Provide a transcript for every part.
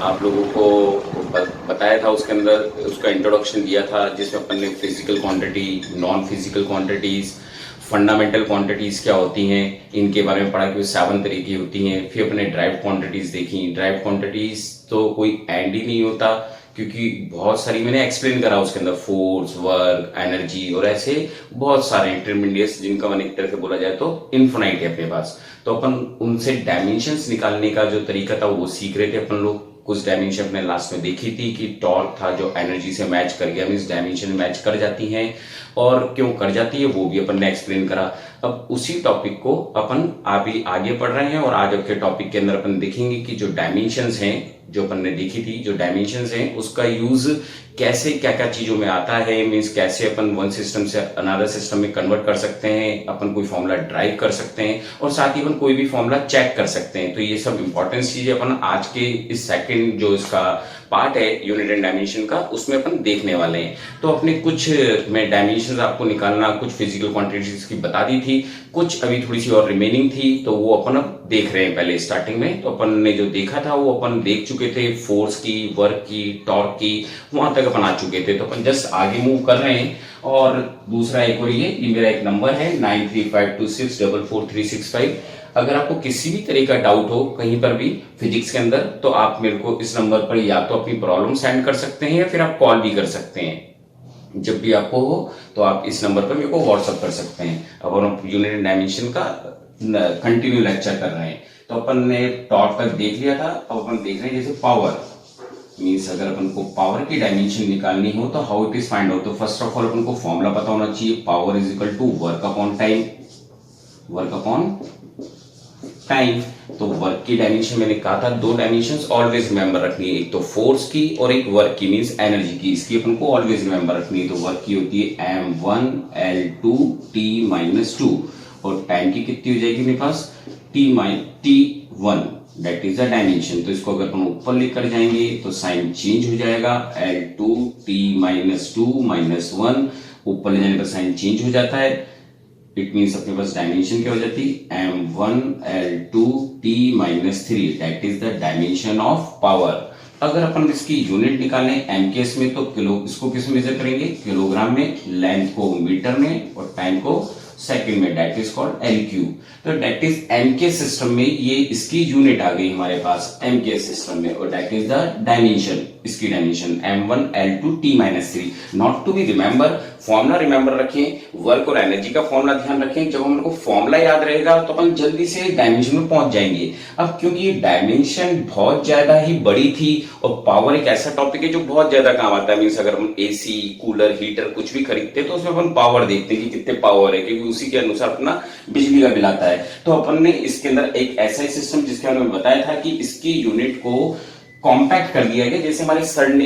आप लोगों को बताया था, उसके अंदर उसका इंट्रोडक्शन दिया था जिसमें अपन ने physical quantity, non physical quantities, fundamental quantities क्या होती हैं इनके बारे में पढ़ा कि वो 7 तरह की होती हैं। फिर अपने ड्राइव क्वांटिटीज देखी। ड्राइव क्वांटिटीज तो कोई एंड ही नहीं होता क्योंकि बहुत सारी मैंने एक्सप्लेन करा उसके अंदर, फोर्स, वर्क, एनर्जी और ऐसे बहुत सारे इंटरमीडिएट्स जिनका मन एक तरह से बोला जाए तो इन्फिनाइट है अपने पास। तो अपन उनसे डायमेंशंस निकालने का जो तरीका था वो सीख रहे थे अपन लोग। कुछ डायमेंशन अपने लास्ट में देखी थी कि टॉर्क था जो एनर्जी से मैच कर गया, मीन्स डायमेंशन मैच कर जाती हैं और क्यों कर जाती है वो भी अपन ने एक्सप्लेन करा। अब उसी टॉपिक को अपन अभी आगे पढ़ रहे हैं और आगे के टॉपिक के अंदर अपन देखेंगे कि जो डायमेंशंस हैं जो अपन ने देखी थी, जो डायमेंशंस हैं उसका यूज कैसे क्या क्या चीजों में आता है, मीन्स कैसे अपन वन सिस्टम से अनदर सिस्टम में कन्वर्ट कर सकते हैं, अपन कोई फॉर्मूला ड्राइव कर सकते हैं और साथ ही अपन कोई भी फॉर्मूला चेक कर सकते हैं। तो ये सब इंपॉर्टेंट चीजें अपन आज के इस सेकंड जो इसका पार्ट है यूनिट एंड डायमेंशन का उसमें अपन देखने वाले हैं। तो अपने कुछ मैं डायमेंशन आपको निकालना, कुछ फिजिकल क्वांटिटीज की बता दी थी, कुछ अभी थोड़ी सी और रिमेनिंग थी तो वो अपन अब देख रहे हैं। पहले स्टार्टिंग में तो अपन ने जो देखा था वो अपन देख चुके थे, फोर्स की, वर्क की, टॉर्क की, वहां तक अपन आ चुके थे। तो अपन जस्ट आगे मूव कर रहे हैं। और दूसरा एक और ये मेरा एक नंबर है 9352644365। अगर आपको किसी भी तरह का डाउट हो कहीं पर भी फिजिक्स के अंदर तो आप मेरे को इस नंबर पर या तो अपनी प्रॉब्लम सेंड कर सकते हैं या फिर आप कॉल भी कर सकते हैं। जब भी आपको हो तो आप इस नंबर पर मेरे को व्हाट्सअप कर सकते हैं। अब हम यूनिट एंड डायमेंशन का कंटिन्यू लेक्चर कर रहे हैं। तो अपन ने टॉर्क तक देख लिया था। अब अपन देख रहे हैं जैसे पावर, मीन्स अगर अपन को पावर की डायमेंशन निकालनी हो तो how it is find out. तो फर्स्ट ऑफ ऑल अपन को फॉर्मूला पता होना चाहिए, power is equal to work upon time, work upon time. तो वर्क की डायमेंशन मैंने कहा था दो डायमेंशंस ऑलवेज रिमेंबर रखनी है, एक तो फोर्स की और एक वर्क की, मींस एनर्जी की। इसकी अपन को ऑलवेज रिमेंबर रखनी है। तो वर्क की होती है m1l2t-2 और टाइम की कितनी हो जाएगी मेरे पास t1, that is the dimension. तो इसको अगर हम ऊपर लेकर जाएंगे तो साइन चेंज हो जाएगा, l2t-2 -1 ऊपर ले जाने पर साइन चेंज हो जाता है। इट मीन्स अपने पास डायमेंशन क्या हो जाती है m1l2t-3, that is the dimension of power. अगर अपन इसकी यूनिट निकालें एमकेएस में तो किलो, इसको किस में मेजर करेंगे, किलोग्राम में, लेंथ को मीटर में और टाइम को सेकंड में, दैट इज कॉल्ड एलक्यू। तो दैट इज एमके सिस्टम में ये इसकी यूनिट आ गई हमारे पास एमके सिस्टम में और दैट इज द डायमेंशन, इसकी dimension m1l2t-3। Not to be remember, formula remember रखें, वर्क और एनर्जी का फॉर्मूला ध्यान रखें। जब हमको फॉर्मूला याद रहेगा तो अपन जल्दी से डायमेंशन में पहुंच जाएंगे। अब क्योंकि ये डायमेंशन बहुत ज्यादा ही बड़ी थी और पावर एक ऐसा टॉपिक है जो बहुत ज्यादा काम आता है, मीन्स अगर हम एसी, कूलर, हीटर कुछ भी खरीदते हैं तो उसमें अपन पावर देखते हैं कि कितने पावर है, क्योंकि उसी के अनुसार अपना बिजली का बिल आता है। तो अपन ने इसके अंदर एक ऐसा ही सिस्टम जिसके बारे में बताया था कि इसकी यूनिट को कॉम्पैक्ट कर दिया गया, जैसे हमारे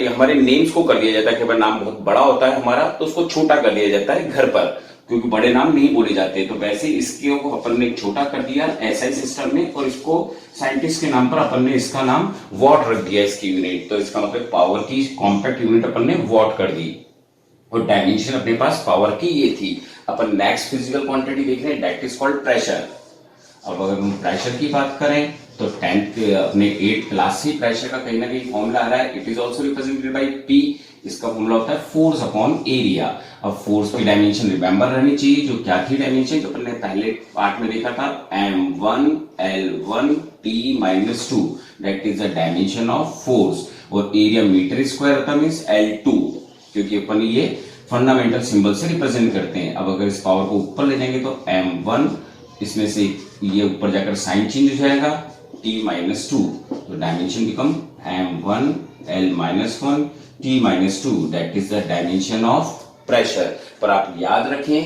हमारे नेम्स को कर दिया जाता है कि नाम बहुत बड़ा होता है हमारा तो उसको छोटा कर दिया जाता है घर पर, क्योंकि बड़े नाम नहीं बोले जाते। तो वैसे इसके को अपन ने छोटा कर दिया एसआई सिस्टम में और इसको साइंटिस्ट के नाम पर अपन ने इसका नाम वॉट रख दिया इसकी यूनिट। तो इसका मतलब पावर की कॉम्पैक्ट यूनिट अपन ने वॉट कर दी और डायमेंशन अपने पास पावर की ये थी। अपन नेक्स्ट फिजिकल क्वांटिटी देख रहे हैं, दैट इज कॉल्ड प्रेशर। अब अगर हम प्रेशर की बात करें तो 10th अपने 8th क्लास से प्रेशर का कहीं ना कहीं फॉर्मूला आ रहा है, it is also represented by P. इसका फॉर्मूला होता है फोर्स अपॉन एरिया। अब फोर्स की डायमेंशन रिमेंबर रहनी चाहिए, जो क्या थी डायमेंशन, जो हमने पहले पार्ट में देखा था m1l1t-2, that is the dimension of force. और एरिया मीटर स्क्वायर होता है, मीन्स l2, क्योंकि अपन ये फंडामेंटल सिंबल से रिप्रेजेंट करते हैं। अब अगर इस पावर को ऊपर ले जाएंगे तो m1, इसमें से ये ऊपर जाकर साइन चेंज हो जाएगा t-2, तो dimension become m1l-1t-2, that is the dimension of pressure. पर आप याद रखें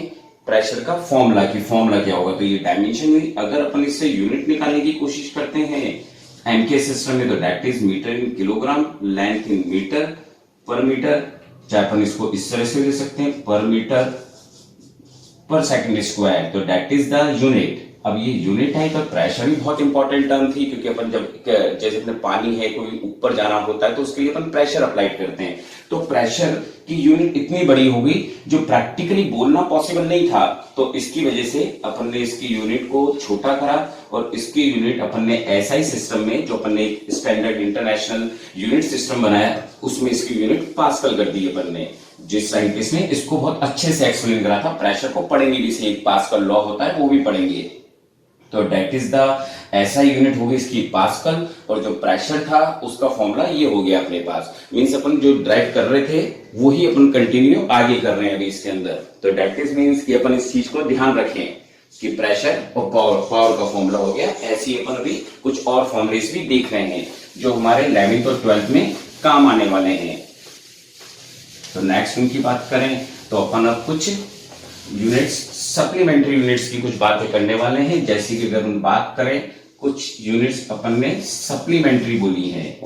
प्रेशर का फॉर्मूला क्या होगा। तो ये डायमेंशन हुई। अगर अपन इससे यूनिट निकालने की कोशिश करते हैं एमके सिस्टम में तो that is metre in kilogram, length in metre पर मीटर, चाहे अपन इसको इस तरह से ले सकते हैं पर मीटर पर सेकंड स्क्वायर, तो दैट इज द यूनिट। अब ये यूनिट है तो प्रेशर भी बहुत इंपॉर्टेंट टर्म थी, क्योंकि अपन जब जैसे अपने पानी है कोई ऊपर जाना होता है तो उसके लिए अपन प्रेशर अप्लाई करते हैं। तो प्रेशर की यूनिट इतनी बड़ी होगी जो प्रैक्टिकली बोलना पॉसिबल नहीं था, तो इसकी वजह से अपन ने इसकी यूनिट को छोटा करा और इसकी यूनिट अपन ने एसआई सिस्टम में, जो अपन ने स्टैंडर्ड इंटरनेशनल यूनिट सिस्टम बनाया, उसमें इसकी यूनिट पास्कल कर दी अपन ने। जिस साइंटिस्ट ने इसको बहुत अच्छे से एक्सप्लेन करा था, प्रेशर को पढ़ेंगे भी, से एक पास्कल लॉ होता है वो भी पढ़ेंगे। तो that is the SI unit होगी इसकी पास्कल, और जो प्रेशर था उसका फॉर्मूला ये हो गया अपने पास। मींस अपन जो ड्राइव कर रहे थे वही अपन कंटिन्यू आगे कर रहे हैं अभी इसके अंदर। तो डेट इज मींस कि अपन इस चीज को ध्यान रखें कि प्रेशर और पावर का फॉर्मूला हो गया। ऐसे ही अपन अभी कुछ और फॉर्मूलेस भी देख रहे हैं जो हमारे 11th और 12th में काम आने वाले हैं। तो नेक्स्ट उनकी बात करें तो अपन अब कुछ यूनिट्स, सप्लीमेंट्री यूनिट्स की कुछ बातें करने वाले हैं। जैसे कि अगर हम बात करें, कुछ यूनिट्स अपन ने सप्लीमेंट्री बोली है,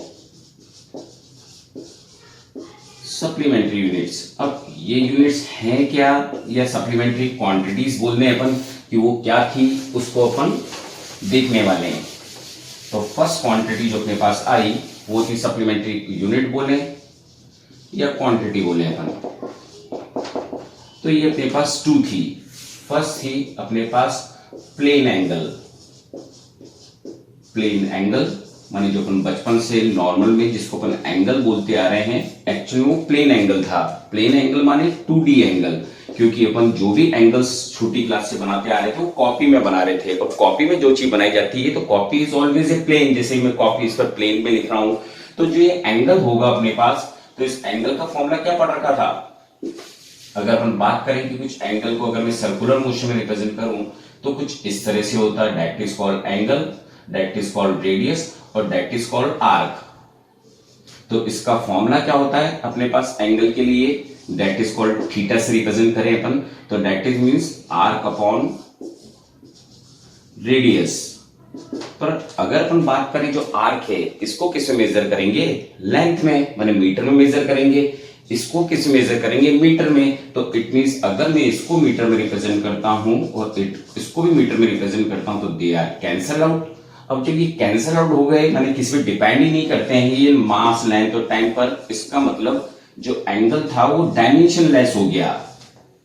सप्लीमेंट्री यूनिट्स। अब ये यूनिट्स हैं क्या, या सप्लीमेंट्री क्वांटिटीज बोलने हैं अपन कि वो क्या थी, उसको अपन देखने वाले हैं। तो फर्स्ट क्वांटिटी जो अपने पास आई वो थी सप्लीमेंट्री यूनिट बोले या क्वांटिटी बोले अपन। तो ये अपने पास 2 थी। फर्स्ट थी अपने पास प्लेन एंगल। प्लेन एंगल माने जो अपन बचपन से नॉर्मल में जिसको अपन एंगल बोलते आ रहे हैं, एक्चुअली वो प्लेन एंगल था। प्लेन एंगल माने 2D एंगल, क्योंकि अपन जो भी एंगल्स छोटी क्लास से बनाते आ रहे थे वो कॉपी में बना रहे थे, और कॉपी में जो चीज बनाई जाती है तो copy is always a plane. जैसे मैं कॉपी इस पर प्लेन में लिख रहा हूं, तो जो ये एंगल होगा अपने पास, तो इस एंगल का फॉर्मूला क्या पढ़ रखा था। अगर अपन बात करें कि कुछ एंगल को अगर मैं सर्कुलर मोशन में रिप्रेजेंट करूं तो कुछ इस तरह से होता है, that is called angle, that is called radius, और दैट इज कॉल्ड आर्क। तो इसका फॉर्मूला क्या होता है अपने पास एंगल के लिए, दैट इज कॉल्ड थीटा से रिप्रेजेंट करें अपन, तो that is means arc upon radius. पर अगर अपन बात करें जो आर्क है, इसको किस में मेजर करेंगे, लेंथ में, माने मीटर में मेजर करेंगे। इसको किस मेजर करेंगे, मीटर में। तो इट मींस अगर मैं इसको मीटर में रिप्रेजेंट करता हूं और इसको भी मीटर में रिप्रेजेंट करता हूं तो दे आर कैंसल आउट। अब जब ये कैंसल आउट हो गए, माने किसी पे डिपेंड ही नहीं करते हैं ये मास, लेंथ और टाइम पर, इसका मतलब जो एंगल था वो डायमेंशन लेस हो गया,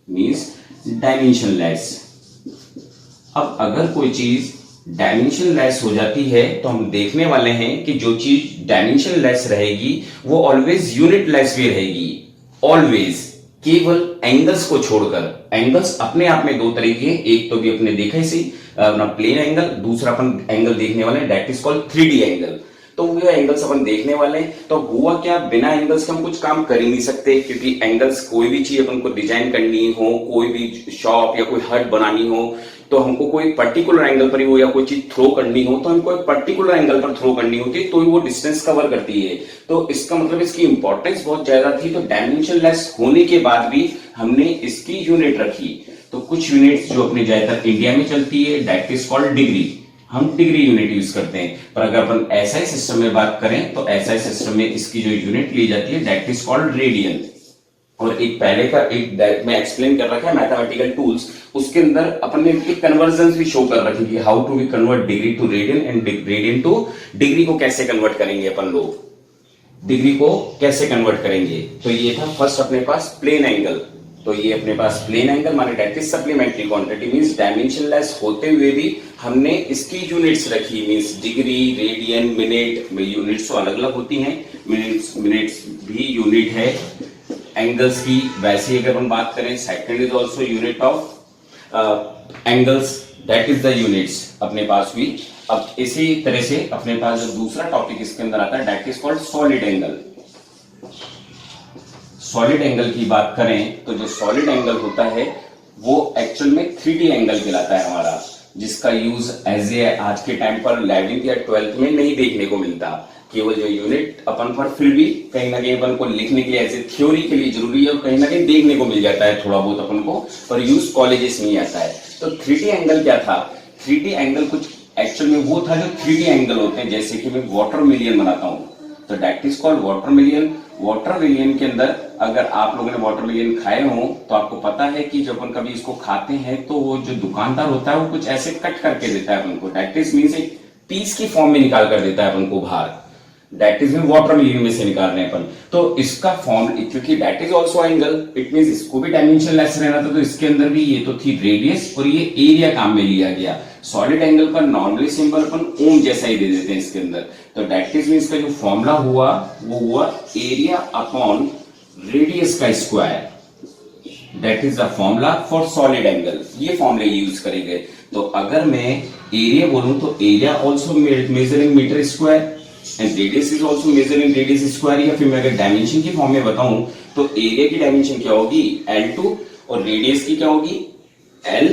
मींस डायमेंशन लेस। अब अगर कोई चीज डायमेंशन लेस हो जाती है तो हम देखने वाले हैं कि जो चीज डायमेंशन लेस रहेगी वो ऑलवेज यूनिट लेस भी रहेगी, ऑलवेज, केवल एंगल्स को छोड़कर। एंगल्स अपने आप में 2 तरीके हैं, एक तो भी अपने देखा ही अपना प्लेन एंगल, दूसरा अपन एंगल देखने वाले हैं that is called 3D angle. तो वो एंगल्स अपन देखने वाले हैं। तो हुआ क्या, बिना एंगल्स के हम कुछ काम कर ही नहीं सकते, क्योंकि एंगल्स, कोई भी चीज अपन को डिजाइन करनी हो, कोई भी शॉप या कोई हट बनानी हो, तो हमको कोई पर्टिकुलर एंगल पर ही हो, या कोई चीज थ्रो करनी हो तो हमको एक पर्टिकुलर एंगल पर थ्रो करनी होती है, तो वो डिस्टेंस कवर करती है। तो इसका मतलब इसकी इंपॉर्टेंस बहुत ज्यादा थी। तो डायमेंशन लेस होने के बाद भी हमने इसकी यूनिट रखी। तो कुछ यूनिट्स जो अपने ज्यादातर इंडिया में चलती है दैट इज कॉल्ड डिग्री, हम डिग्री यूनिट यूज करते हैं। पर अगर अपन एसआई सिस्टम में बात करें तो एसआई सिस्टम में इसकी जो यूनिट ली जाती है दैट इज कॉल्ड रेडियन। और एक पहले का एक मैं एक्सप्लेन कर रखा है मैथमेटिकल टूल्स, उसके अंदर अपन ने कन्वर्जन भी शो कर रखी है, how to we convert degree to radian and radian to degree को कैसे कन्वर्ट करेंगे अपन लोग, डिग्री को कैसे कन्वर्ट करेंगे। तो ये था फर्स्ट अपने पास प्लेन एंगल। तो ये अपने पास प्लेन एंगल माने that is supplementary quantity, means dimension less होते हुए भी हमने इसकी यूनिट्स रखी, means degree, radian, minute. Units तो अलग अलग होती हैं, मिनट्स भी यूनिट है एंगल्स की। वैसे अगर हम बात करें, second is also unit of angles, that is the units अपने पास भी। अब इसी तरह से अपने पास जो दूसरा टॉपिक इसके अंदर आता है that is called solid angle. Solid angle की बात करें तो जो सॉलिड एंगल होता है वो एक्चुअल में 3D एंगल कहलाता है हमारा, जिसका यूज एज ए आज के टाइम पर 11th या 12th में नहीं देखने को मिलता। केवल जो यूनिट अपन पर फिर भी कहीं ना कहीं अपन को लिखने के लिए एज ए थ्योरी के लिए जरूरी है, और कहीं ना कहीं देखने को मिल जाता है थोड़ा बहुत अपन को, पर यूज कॉलेजेस में ही आता है। तो 3D एंगल क्या था, 3D एंगल कुछ एक्चुअल में वो था जो 3D एंगल होते हैं। जैसे कि मैं वाटर मिलियन बनाता हूँ तो that is called water million. Water million के अंदर अगर आप लोगों ने वाटर मिलियन खाए हो तो आपको पता है कि जब अपन कभी इसको खाते हैं तो वो जो दुकानदार होता है वो कुछ ऐसे कट करके देता है अपन को, दैट इज मींस एक पीस की फॉर्म में निकाल कर देता है अपन को बाहर, दैट इज में वाटर मिलियन में से निकाल रहे हैं अपन। तो इसका फॉर्म, क्योंकि that is also angle, it means इसको भी डायमेंशन लेस रहना था, तो इसके अंदर भी ये तो थी रेडियस और ये एरिया काम में लिया गया। सॉलिड एंगल का नॉर्मली सिंबल अपन ओम जैसा ही दे देते हैं इसके अंदर। तो दैट इज मींस का जो फॉर्मूला हुआ वो हुआ एरिया अपॉन रेडियस का square, that is the formula for solid angle. ये फॉर्मूले यूज करेंगे। तो अगर मैं एरिया बोलूं तो area also measuring metre square and radius is also measuring radius square, या फिर मैं अगर डायमेंशन की फॉर्म में बताऊं तो एरिया की डायमेंशन क्या होगी L2 और रेडियस की क्या होगी L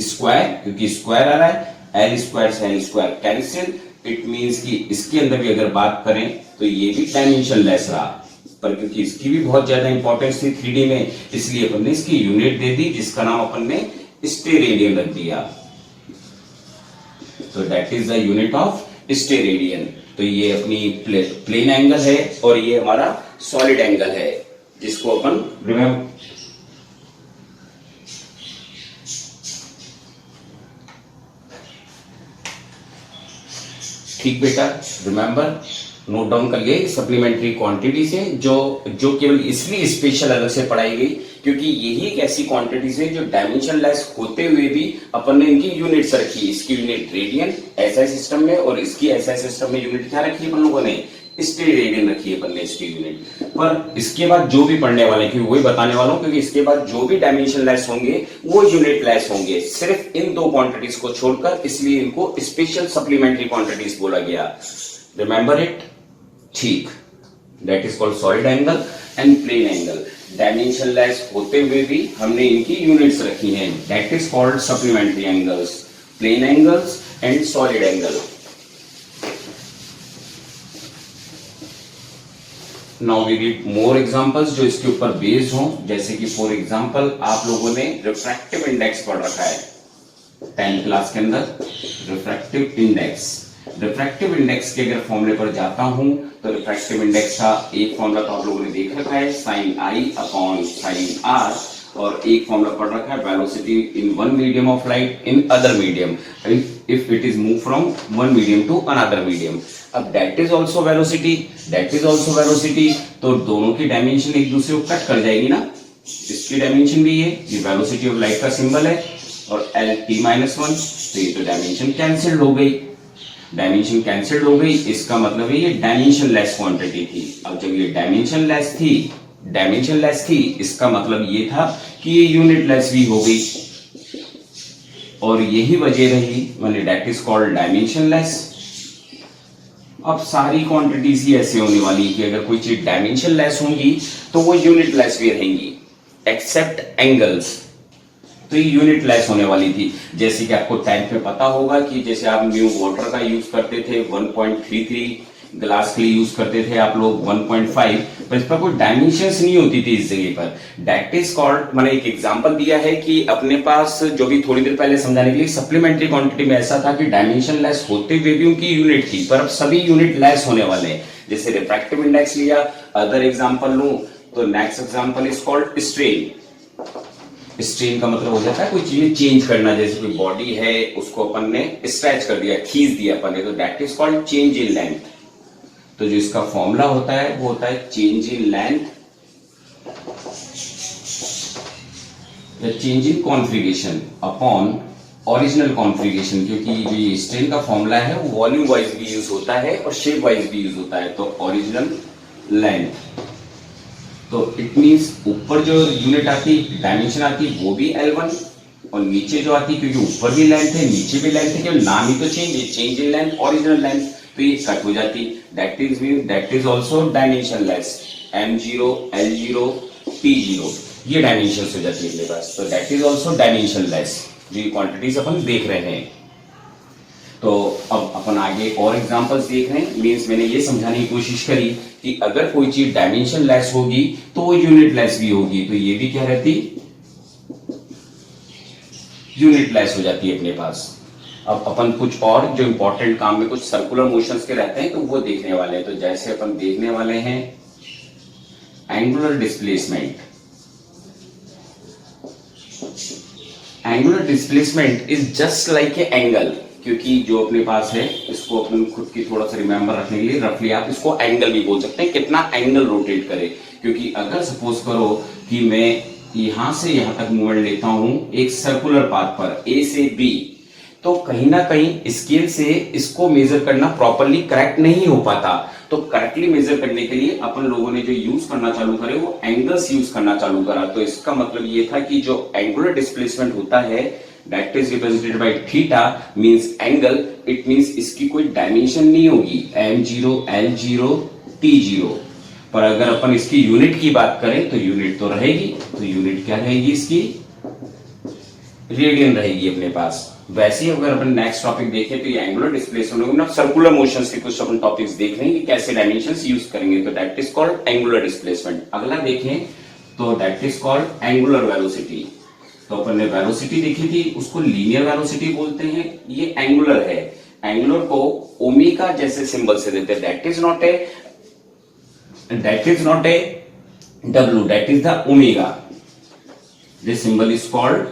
स्क्वायर, क्योंकि स्क्वायर आ रहा है, L स्क्वायर से L square cancel. It means कि इसके अंदर भी अगर बात करें तो ये भी डायमेंशन लेस रहा, पर क्योंकि इसकी भी बहुत ज्यादा इंपॉर्टेंस थी 3D में, इसलिए अपन ने इसकी यूनिट दे दी जिसका नाम अपन ने स्टेरेडियन रख दिया। तो that is the unit of steradian. तो ये अपनी प्लेन एंगल है और ये हमारा सॉलिड एंगल है जिसको अपन रिमेम्बर, ठीक बेटा, रिमेंबर नोट डाउन कर लिए सप्लीमेंट्री क्वांटिटी से, जो केवल इसलिए स्पेशल अलग से पढ़ाई गई क्योंकि यही एक ऐसी क्वांटिटीज है जो डायमेंशन लेस होते हुए भी अपन ने इनकी यूनिट्स रखी। इसकी यूनिट रेडियन एसआई सिस्टम में और इसकी एसआई सिस्टम में यूनिट क्या रखी है अपन लोगों ने, स्टेरेडियन रखी है अपन ने इसकी यूनिट। पर इसके बाद जो भी पढ़ने वाले क्योंकि वही बताने वाला हूं, क्योंकि इसके बाद जो भी डायमेंशन लेस होंगे वो यूनिट लेस होंगे सिर्फ इन दो क्वांटिटीज को छोड़कर, इसलिए इनको स्पेशल सप्लीमेंट्री क्वांटिटीज बोला गया। रिमेंबर इट, ठीक। That is called solid angle and plane angle. Dimensionless होते हुए भी हमने इनकी यूनिट्स रखी हैं, that is called supplementary angles, plane angles and solid angle. Now we read more examples जो इसके ऊपर बेस्ड हों, जैसे कि फॉर एग्जांपल आप लोगों ने रिफ्रैक्टिव इंडेक्स पढ़ रखा है 10th क्लास के अंदर। रिफ्रैक्टिव इंडेक्स, रिफ्रैक्टिव इंडेक्स के अगर फॉर्मूले पर जाता हूं तो रिफ्रैक्टिव इंडेक्स का एक फॉर्मूला तो आप लोगों ने देख रखा है sin I upon sin R, और एक फॉर्मूला पढ़ रखा है velocity in one medium of light in other medium if it is move from one medium to another medium. अब that is also velocity, that is also velocity, तो दोनों की dimension एक दूसरे को कट कर जाएगी ना। इसकी डायमेंशन भी है, ये वेलोसिटी ऑफ लाइट का सिंबल है और L_t-1, तो ये तो डायमेंशन कैंसिल्ड हो गई। डायमेंशन कैंसिल्ड हो गई, इसका मतलब है ये डायमेंशन लेस क्वांटिटी थी। अब जब ये डायमेंशन लेस थी इसका मतलब ये था कि ये यूनिट लेस भी हो गई, और यही वजह रही मैंने that is called dimension less. अब सारी क्वांटिटीज ही ऐसे होने वाली कि अगर कोई चीज डायमेंशन लेस होंगी तो वो यूनिट लेस भी रहेंगी, एक्सेप्ट एंगल्स, तो ये यूनिट लेस होने वाली थी। जैसे कि आपको 10th में पता होगा कि जैसे आप न्यू वाटर का यूज करते थे 1.33, ग्लास के लिए यूज करते थे आप लोग 1.5, पर इस पर कोई डायमेंशंस नहीं होती थी इस जगह पर। दैट इज कॉल्ड, मैंने एक एग्जांपल दिया है कि अपने पास जो भी थोड़ी देर पहले समझाने के लिए सप्लीमेंट्री क्वांटिटी में ऐसा था कि डायमेंशन लेस होते हुए भी उनकी यूनिट थी, पर अब सभी यूनिट लेस होने वाले हैं। जैसे रिफ्रैक्टिव इंडेक्स लिया, अदर एग्जाम्पल लूं तो next example is called strain. Strain का मतलब हो जाता है कोई चीज चेंज करना, जैसे कोई बॉडी है उसको अपन ने स्ट्रेच कर दिया, खींच दिया अपन ने, तो that is called change in length. तो जो इसका फॉर्मूला होता है वो होता है चेंज इन लेंथ या change in configuration upon original configuration, क्योंकि ये स्ट्रेन का फॉर्मूला है वो वॉल्यूम वाइज भी यूज होता है और शेप वाइज भी यूज होता है। तो ओरिजिनल लेंथ, तो इट मींस ऊपर जो यूनिट आती डायमेंशन आती वो भी L1, और नीचे जो आती क्योंकि ऊपर भी लेंथ है नीचे भी लेंथ है, केवल नाम ही तो चेंज है, change in length original length, तो ये कट हो जाती। That is also dimension less, M0, L0, T0, ये डायमेंशन हो जाती है मेरे पास, तो that is also dimension less. जो क्वांटिटीज अपन देख रहे हैं, तो अब अपन आगे और एग्जांपल्स देख रहे हैं। मींस मैंने ये समझाने की कोशिश करी कि अगर कोई चीज डायमेंशन लेस होगी तो वो यूनिट लेस भी होगी, तो ये भी क्या रहती, यूनिट लेस हो जाती है अपने पास। अब अपन कुछ और जो इंपॉर्टेंट काम में कुछ सर्कुलर मोशंस के रहते हैं तो वो देखने वाले हैं। तो जैसे अपन देखने वाले हैं angular displacement. Angular displacement is just like A angle, क्योंकि जो अपने पास है इसको अपन खुद की थोड़ा सा रिमेंबर रखने के लिए रफली आप इसको एंगल भी बोल सकते हैं, कितना एंगल रोटेट करे। क्योंकि अगर सपोज करो कि मैं यहां से यहां तक मूवमेंट लेता हूं एक सर्कुलर पाथ पर A से B, तो कहीं ना कहीं स्केल से इसको मेजर करना प्रॉपरली करेक्ट नहीं हो पाता। तो करेक्टली मेजर करने के लिए अपन लोगों ने जो यूज करना चालू करे वो एंगल्स यूज करना चालू करा। तो इसका मतलब ये था कि जो एंगुलर डिस्प्लेसमेंट होता है that is represented by theta means angle, it means इसकी कोई डायमेंशन नहीं होगी m0 l0 t0। पर अगर अपन इसकी यूनिट की बात करें तो यूनिट तो रहेगी, तो यूनिट क्या रहेगी इसकी, रेडियन रहेगी अपने पास। वैसे ही अगर अपन नेक्स्ट टॉपिक देखें तो ये एंगुलर डिस्प्लेसमेंट होगा ना, सर्कुलर मोशंस के कुछ अपन टॉपिक्स देख रहे हैं कि कैसे डायमेंशंस यूज करेंगे, तो that is called angular displacement. अगला देखें तो that is called angular velocity. तो अपन ने वेलोसिटी देखी थी, उसको लीनियर वेलोसिटी बोलते हैं, ये एंगुलर है। एंगुलर को ओमेगा जैसे सिंबल से देते हैं, that is not a W, that is the omega. This symbol is called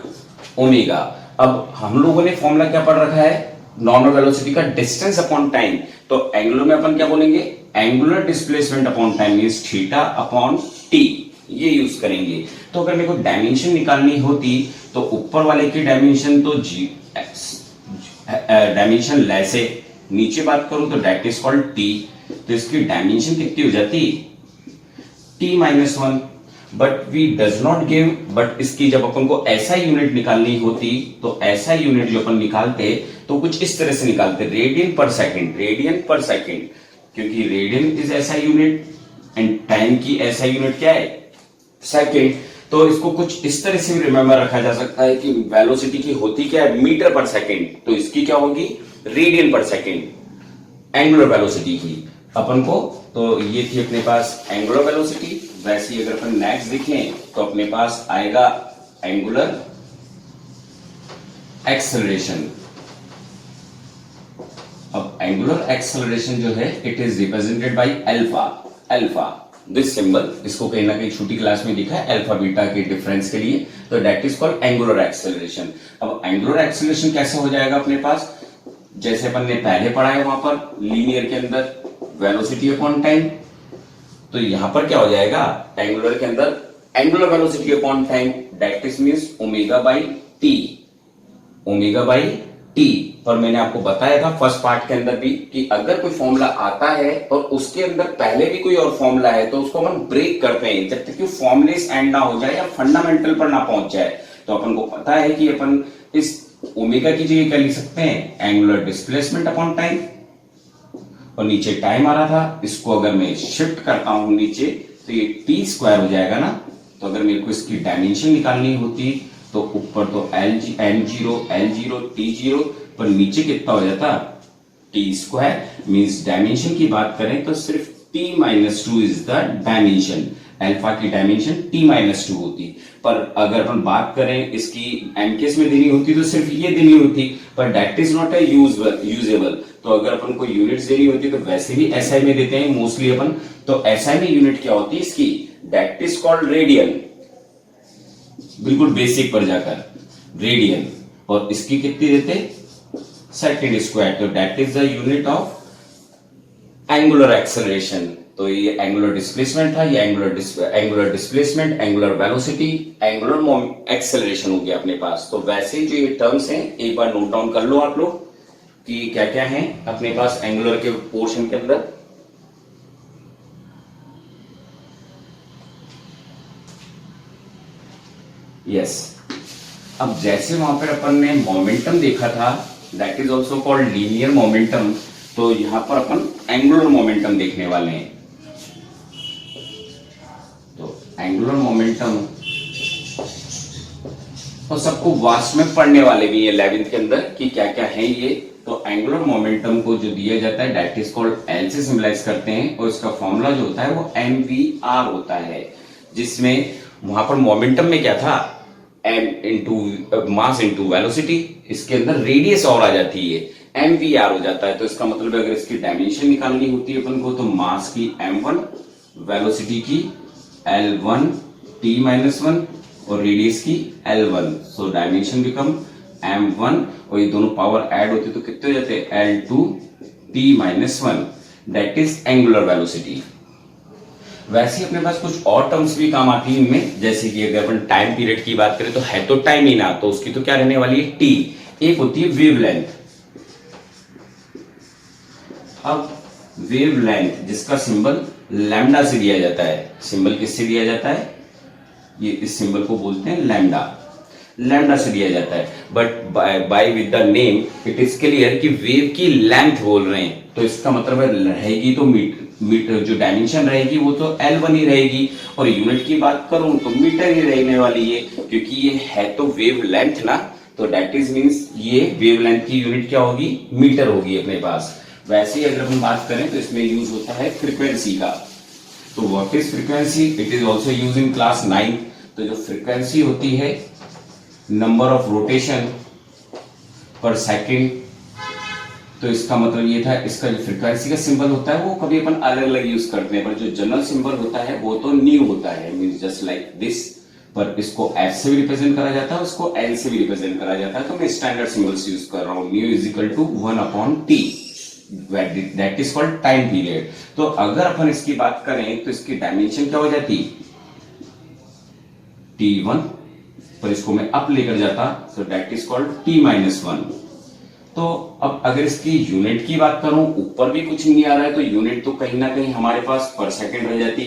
omega. अब हम लोगों ने फॉर्मूला क्या पढ़ रखा है, नॉर्मल वेलोसिटी का डिस्टेंस अपॉन टाइम। तो एंगुलर में अपन क्या बोलेंगे, angular displacement upon time means theta upon T, ये यूज करेंगे। तो अगर मेरे को डायमेंशन निकालनी होती तो ऊपर वाले की डायमेंशन तो डायमेंशन लेस है, नीचे बात करूं तो दैट इज कॉल्ड टी, तो इसकी डायमेंशन कितनी हो जाती t-1, but we does not give, but इसकी जब अपन को ऐसा यूनिट निकालनी होती तो ऐसा यूनिट जो अपन निकालते तो कुछ इस तरह से निकालते, रेडियन पर सेकेंड, क्योंकि रेडियन इज ऐसा यूनिट एंड टाइम की ऐसा यूनिट क्या है, सेकेंड। तो इसको कुछ इस तरह से भी रिमेंबर रखा जा सकता है कि वेलोसिटी की होती क्या है, मीटर पर सेकेंड, तो इसकी क्या होगी, रेडियन पर सेकेंड, एंगुलर वेलोसिटी की अपन को। तो ये थी अपने पास एंगुलर वेलोसिटी। वैसे ही अगर अपन नेक्स्ट देखें तो अपने पास आएगा एंगुलर एक्सेलरेशन। अब एंगुलर एक्सेलरेशन जो है it is represented by alpha, this symbol, इसको कहीं ना कहीं छोटी क्लास में दिखा है अल्फा बीटा के डिफरेंस के लिए, तो that is called angular acceleration. अब एंगुलर एक्सेलरेशन कैसे हो जाएगा अपने पास, जैसे अपन ने पहले पढ़ा है वहां पर लीनियर के अंदर वेलोसिटी अपॉन टाइम, तो यहां पर क्या हो जाएगा एंगुलर के अंदर angular velocity upon time that is means omega by T. पर मैंने आपको बताया था फर्स्ट पार्ट के अंदर भी कि अगर कोई फॉर्मूला आता है और उसके अंदर पहले भी कोई और फॉर्मूला है तो उसको अपन ब्रेक करते हैं जब तक कि फॉर्मुलेस एंड ना हो जाए या फंडामेंटल पर ना पहुंच जाए। तो अपन को पता है कि अपन इस ओमेगा की जगह क्या लिख सकते हैं, एंगुलर डिस्प्लेसमेंट अपॉन टाइम, और नीचे टाइम आ रहा था, इसको अगर मैं शिफ्ट करता हूं नीचे तो ये टी स्क्वायर हो जाएगा ना। तो अगर मेरे को इसकी डायमेंशन निकालनी होती तो ऊपर तो L0 T0, पर नीचे कितना हो जाता टी स्क्वायर, मींस डायमेंशन की बात करें तो सिर्फ t-2 is the dimension, alpha की डायमेंशन t-2 होती। पर अगर अपन बात करें इसकी एमकेएस में देनी होती तो सिर्फ ये देनी होती, पर that is not a usable. तो अगर अपन को यूनिट्स देनी होती तो वैसे भी एसआई में देते हैं मोस्टली अपन, तो एसआई में यूनिट क्या होती है इसकी, दैट इज कॉल्ड रेडियन, बिल्कुल बेसिक पर जाकर रेडियन, और इसकी कितनी देते, सेकंड स्क्वायर, तो that is the unit of angular acceleration. तो ये एंगुलर डिस्प्लेसमेंट था, ये angular displacement, angular velocity, angular acceleration हो गया अपने पास। तो वैसे जो ये टर्म्स हैं एक बार नोट डाउन कर लो आप लोग कि क्या क्या है अपने पास एंगुलर के पोर्शन के अंदर। यस, अब जैसे वहां पर अपन ने मोमेंटम देखा था that is also called linear momentum, तो यहां पर अपन एंगुलर मोमेंटम देखने वाले हैं। तो एंगुलर मोमेंटम तो सबको वास्ट में पढ़ने वाले भी है 11th के अंदर कि क्या क्या है ये। तो एंगुलर मोमेंटम को जो दिया जाता है दैट इज कॉल्ड एल से सिंबलाइज करते हैं, और इसका फॉर्मूला जो होता है वो mvr होता है, जिसमें वहां पर मोमेंटम में क्या था, m into mass into velocity, इसके अंदर रेडियस और आ जाती है, mvr हो जाता है। तो इसका मतलब अगर इसकी डायमेंशन निकालनी होती है अपन को तो मास की m1, वेलोसिटी की l1 t-1 और रेडियस की l1, so dimension become m1, और ये दोनों पावर ऐड होते तो कितने हो जाते, l2 t-1, that is angular velocity. वैसे अपने पास कुछ और टर्म्स भी काम आती है इनमें, जैसे कि अगर अपन टाइम पीरियड की बात करें तो है तो टाइम ही ना, तो उसकी तो क्या रहने वाली है t, एक होती है वेवलेंथ। अब वेवलेंथ जिसका सिंबल लैम्डा से दिया जाता है, सिंबल किससे दिया जाता है, ये इस सिंबल को बोलते हैं लैम्डा, लैम्डा से दिया जाता है। But by with the name it is clear कि वेव की लेंथ बोल रहे हैं, तो इसका मतलब है रहेगी तो मीटर जो डायमेंशन रहेगी वो तो L1 ही रहेगी, और यूनिट की बात करूं तो मीटर ही रहने वाली है, क्योंकि ये है तो वेव लेंथ ना, तो दैट इज मींस ये वेव लेंथ की यूनिट क्या होगी, मीटर होगी अपने पास। वैसे ही अगर हम बात करें तो इसमें यूज होता है फ्रीक्वेंसी का। तो what is frequency, it is also use in class 9। तो जो फ्रीक्वेंसी होती है नंबर ऑफ रोटेशन पर सेकेंड, तो इसका मतलब ये था, इसका जो फ्रीक्वेंसी का सिंबल होता है वो कभी अपन अलग अलग यूज करते हैं, पर जो जनरल सिंबल होता है वो तो न्यू होता है, मींस जस्ट लाइक दिस। पर इसको एफ से भी रिप्रेजेंट करा जाता है, उसको एल से भी रिप्रेजेंट करा जाता है, तो मैं स्टैंडर्ड सिंबल्स यूज कर रहा हूं। Nu is equal to 1/t, that is called time period. तो अगर अपन इसकी बात करें तो इसकी डायमेंशन क्या हो जाती, t1, पर इसको मैं अप लेकर जाता तो दैट इज कॉल्ड t-1। तो अब अगर इसकी यूनिट की बात करूं, ऊपर भी कुछ नहीं आ रहा है तो यूनिट तो कहीं ना कहीं हमारे पास पर सेकंड रह जाती,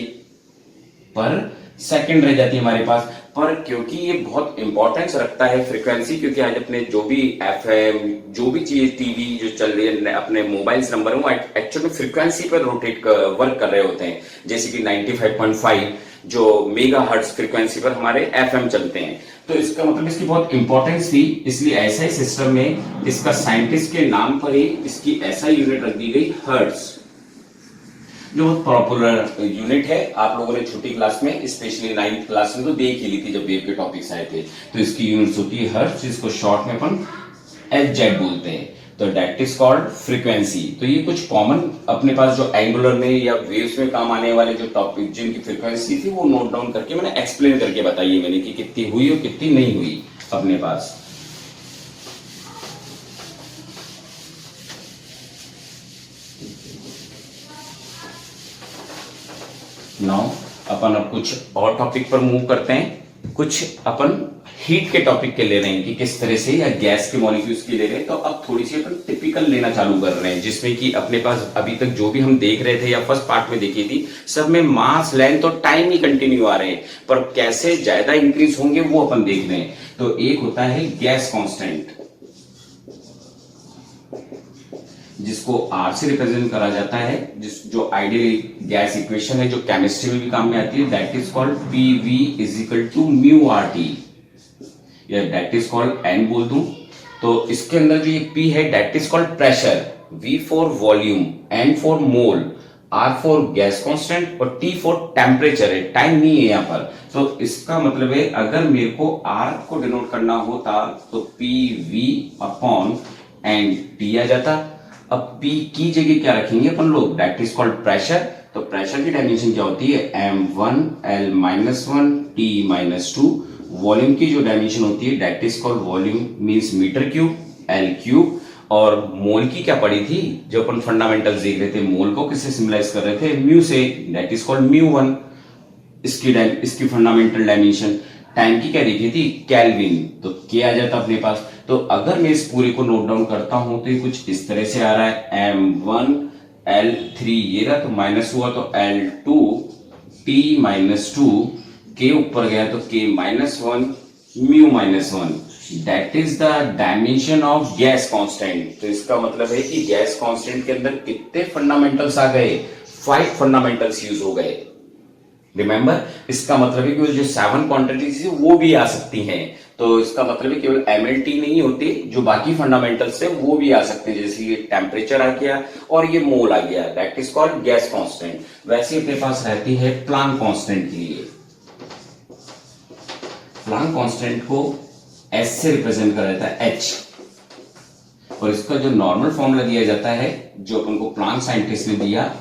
पर सेकंड रह जाती हमारे पास। पर क्योंकि ये बहुत इंपॉर्टेंस रखता है फ्रीक्वेंसी, क्योंकि आज अपने जो भी एफएम, जो भी चीज टीवी जो चल रही है, अपने मोबाइल नंबर है वो एक्चुअली फ्रीक्वेंसी पर रोटेट वर्क कर रहे होते हैं, जैसे कि 95.5 जो मेगा हर्ट्ज फ्रीक्वेंसी पर हमारे एफएम चलते हैं। तो इसका मतलब इसकी बहुत इंपॉर्टेंस थी, इसलिए ऐसा ही सिस्टम में इसका साइंटिस्ट के नाम पर ही इसकी ऐसा यूनिट रख दी गई, हर्ट्ज, जो बहुत पॉपुलर यूनिट है। आप लोगों ने छोटी क्लास में, स्पेशली 9th क्लास में तो देख ही ली थी जब वेव के टॉपिक्स आए थे। तो इसकी यूनिट्स होती है हर्ट्ज, जिसको शॉर्ट में अपन एफजेड बोलते हैं, तो दैट इज कॉल्ड फ्रीक्वेंसी। तो ये कुछ कॉमन अपने पास जो एंगुलर में या वेव्स में काम आने वाले जो टॉपिक जिनकी फ्रीक्वेंसी थी वो नोट डाउन करके मैंने एक्सप्लेन करके बताई है मैंने कि कितनी हुई और कितनी नहीं हुई अपने पास। नाउ अपन अब कुछ और टॉपिक पर मूव करते हैं। कुछ अपन हीट के टॉपिक के ले रहे हैं कि किस तरह से, या गैस के मॉलिक्यूल्स की ले रहे हैं। तो अब थोड़ी सी अपन टिपिकल लेना चालू कर रहे हैं, जिसमें कि अपने पास अभी तक जो भी हम देख रहे थे या फर्स्ट पार्ट में देखी थी, सब में मास, लेंथ और टाइम ही कंटिन्यू आ रहे हैं, पर कैसे ज्यादा इंक्रीज होंगे वो अपन देख रहे हैं। तो एक होता है गैस कॉन्स्टेंट, जिसको R से रिप्रेजेंट करा जाता है, जो आइडियल गैस इक्वेशन है जो केमिस्ट्री में भी काम में आती है, that is called PV is equal to mu RT, या दैट इज कॉल्ड N बोल दूं तो इसके अंदर जो ये P है that is called pressure, V for volume, N for mole, R for gas constant और T फॉर टेम्परेचर है, टाइम नहीं है यहाँ पर। तो इसका मतलब है अगर मेरे को R को डिनोट करना होता तो PV अपॉन NT आ जाता। अब P की जगह क्या रखेंगे अपन लोग, दैट इज कॉल्ड प्रेशर। तो प्रेशर की डायमेंशन क्या होती है, M1 L-1 T-2। वॉल्यूम की जो डायमेंशन होती है that is called volume means metre cube, L3। और मोल की क्या पड़ी थी, जो अपन फंडामेंटल्स देख रहे थे, मोल को किससे सिम्बलाइज कर रहे थे, म्यू से, दैट इज कॉल्ड म्यू1। इसकी फंडामेंटल डायमेंशन। टाइम की क्या देखी थी, केल्विन, तो के आ जाता अपने पास। तो अगर मैं इस पूरे को नोट डाउन करता हूं तो ये कुछ इस तरह से आ रहा है, M1 L3 ये रहा, तो माइनस हुआ तो L2 T-2, के ऊपर गया तो K-1 μ-1, that is the dimension of gas constant. तो इसका मतलब है कि गैस कांस्टेंट के अंदर कितने फंडामेंटल्स आ गए, 5 फंडामेंटल्स यूज हो गए। रिमेंबर, इसका मतलब है कि जो 7 क्वांटिटीज है वो भी आ सकती हैं। तो इसका मतलब है केवल MLT नहीं होती, जो बाकी फंडामेंटल्स है वो भी आ सकते हैं, जैसे ये टेम्परेचर आ गया और ये मोल आ गया, that is called gas constant. वैसे अपने पास रहती है प्लांक कांस्टेंट के लिए। प्लांक कांस्टेंट को S से रिप्रेजेंट करा जाता है H, और इसका जो नॉर्मल फॉर्मूला दिया जाता है जो अपन को प्लांक साइंटिस्ट ने दिया,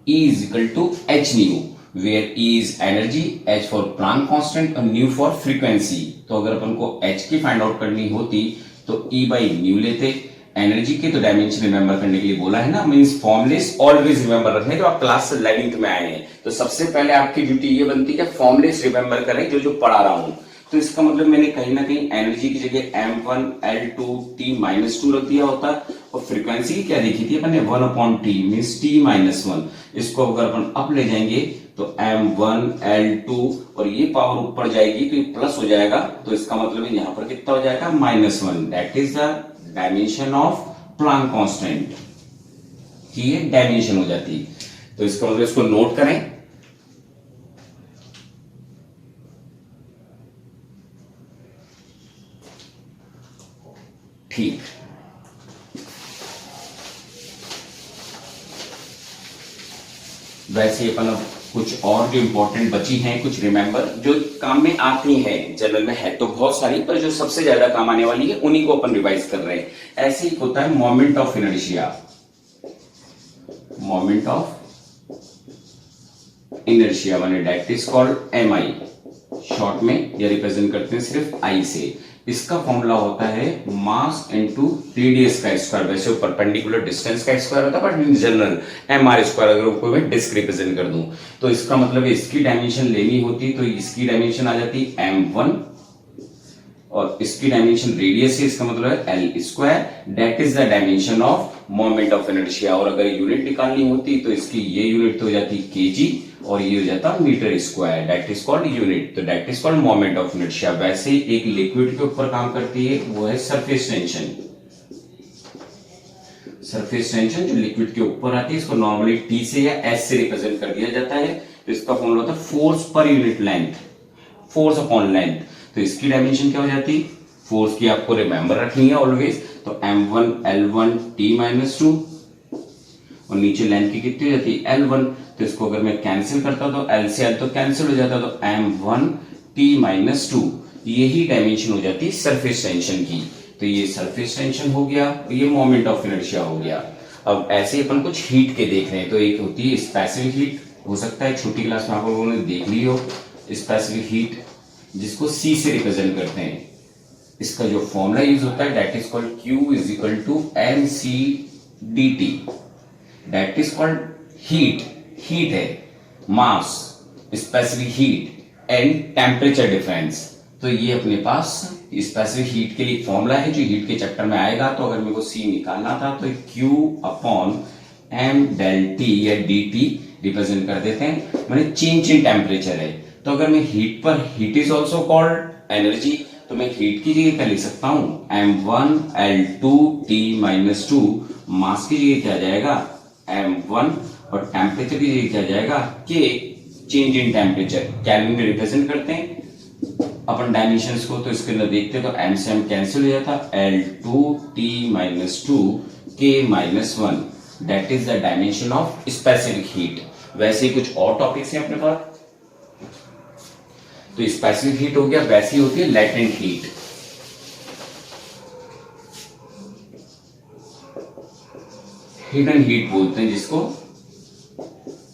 E is equal to h nu, where E is energy, h for Planck constant और nu for frequency। तो अगर अपन को h की फाइंड आउट करनी होती तो E by nu लेते। एनर्जी के तो डायमेंशन रिमेंबर करने के लिए बोला है ना, मींस फॉर्मुलेस ऑलवेज रिमेंबर रखने, जो आप क्लास 11th में आए हैं। तो सबसे पहले आपकी ड्यूटी ये बनती है कि फॉर्मुलेस रिमेंबर करें जो पढ़ा रहा हूं। तो इसका मतलब मैंने कहीं ना कहीं एनर्जी की जगह m1 L2 T-2 रख दिया होता, और फ्रीक्वेंसी की क्या देखी थी अपन ने 1/t मींस T-1। इसको अगर अपन अप ले जाएंगे तो m1 L2 और ये पावर ऊपर जाएगी तो ये प्लस हो जाएगा, तो इसका मतलब है यहां पर कितना हो जाएगा -1। That is the dimension of Planck constant की ये डायमेंशन हो जाती। तो इसका मतलब इसको नोट करें। ठीक, वैसे अपन अब कुछ और जो इंपॉर्टेंट बची हैं कुछ रिमेंबर जो काम में आती हैं, जनरल में है तो बहुत सारी, पर जो सबसे ज्यादा काम आने वाली है उन्हीं को अपन रिवाइज कर रहे हैं। ऐसे ही होता है moment of inertia. Moment of inertia माने that is called MI, short में या रिप्रेजेंट करते हैं सिर्फ आई से। इसका फॉर्मूला होता है मास इनटू रेडियस का स्क्वायर। वैसे परपेंडिकुलर डिस्टेंस का स्क्वायर होता है, but in general MR square अगर उसको मैं डिस्क रिप्रेजेंट कर दूं तो इसका मतलब है इसकी डायमेंशन लेनी होती तो इसकी डायमेंशन आ जाती m1 और इसकी डायमेंशन रेडियस है, इसका मतलब है l square. That is the dimension of moment of inertia. और अगर यूनिट निकालनी होती तो इसकी ये यूनिट तो हो जाती केजी और ये हो जाता metre square. That is called unit, तो that is called moment of inertia. वैसे एक लिक्विड के ऊपर काम करती है वो है सरफेस टेंशन। सरफेस टेंशन जो लिक्विड के ऊपर आती है इसको नॉर्मली टी से या एस से रिप्रेजेंट कर दिया जाता है। तो इसका फॉर्मूला होता है force per unit length, force upon length. तो इसकी डायमेंशन क्या हो जाती, फोर्स की आपको रिमेंबर रखनी है ऑलवेज, तो m1 L1 T-2 और नीचे लेंथ की कितनी हो जाती है L1। तो इसको अगर मैं कैंसिल करता तो L से L तो कैंसिल हो जाता, तो m1 T-2 यही डायमेंशन हो जाती है सरफेस टेंशन की। तो ये सरफेस टेंशन हो गया, ये मोमेंट ऑफ इनर्शिया हो गया। अब ऐसे अपन कुछ हीट के देख रहे हैं, तो एक होती है स्पेसिफिक हीट, हो सकता है छोटी क्लास में आप लोगों ने देख ली हो स्पेसिफिक हीट, जिसको C से रिप्रेजेंट करते हैं। इसका जो फॉर्मूला यूज होता है that is called Q is equal to mc dt। That is called heat, heat है mass, specific heat and temperature difference. तो ये अपने पास स्पेसिफिक हीट के लिए फॉर्मूला है जो हीट के चैप्टर में आएगा। तो अगर मेरे को C निकालना था तो Q upon m del T या dt रिप्रेजेंट कर देते हैं, माने चेंज इन टेम्परेचर है। तो अगर मैं हीट पर, heat is also called energy, तो मैं हीट की जगह क्या लिख सकता हूं m1 L2 T-2, मास की जगह क्या जाएगा m1 और टेम्परेचर की जगह क्या जाएगा K, change in temperature. Kelvin में रिप्रेजेंट करते हैं अपन डायमेंशंस को, तो इसके अंदर देखते हैं तो m से m कैंसिल हो जाता, L2 T-2 K-1। That is the dimension of specific heat. वैसे ही कुछ और टॉपिक्स हैं अपने पास, तो स्पेसिफिक हीट हो गया, वैसी होती है लैटेंट हीट। हिडन हीट बोलते हैं जिसको।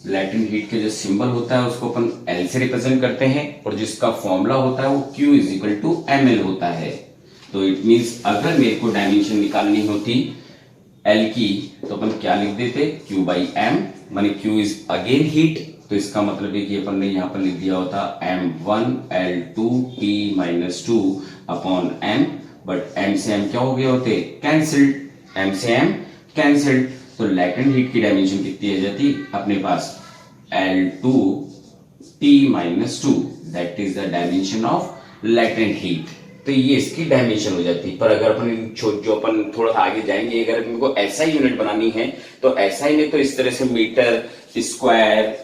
लैटेंट हीट के जो सिंबल होता है उसको अपन L से रिप्रेजेंट करते हैं और जिसका फॉर्मूला होता है वो Q is equal to ml होता है। तो इट मींस अगर मेरे को डायमेंशन निकालनी होती L की तो अपन क्या लिख देते Q बाई m, माने Q इज अगेन हीट। तो इसका मतलब है कि अपन ने यहाँ पर लिख दिया होता m1 L2 T-2 upon m, but m से m क्या हो गए होते कैंसिल्ड, m से m कैंसिल्ड। तो लैटेंट हीट की डायमेंशन कितनी आ जाती अपने पास L2 T-2, that is the dimension of latent heat. तो ये इसकी डायमेंशन हो जाती है। पर अगर अपन जो अपन थोड़ा आगे जाएंगे, अगर मेरे को SI यूनिट बनानी है तो SI में तो इस तरह से मीटर स्क्वायर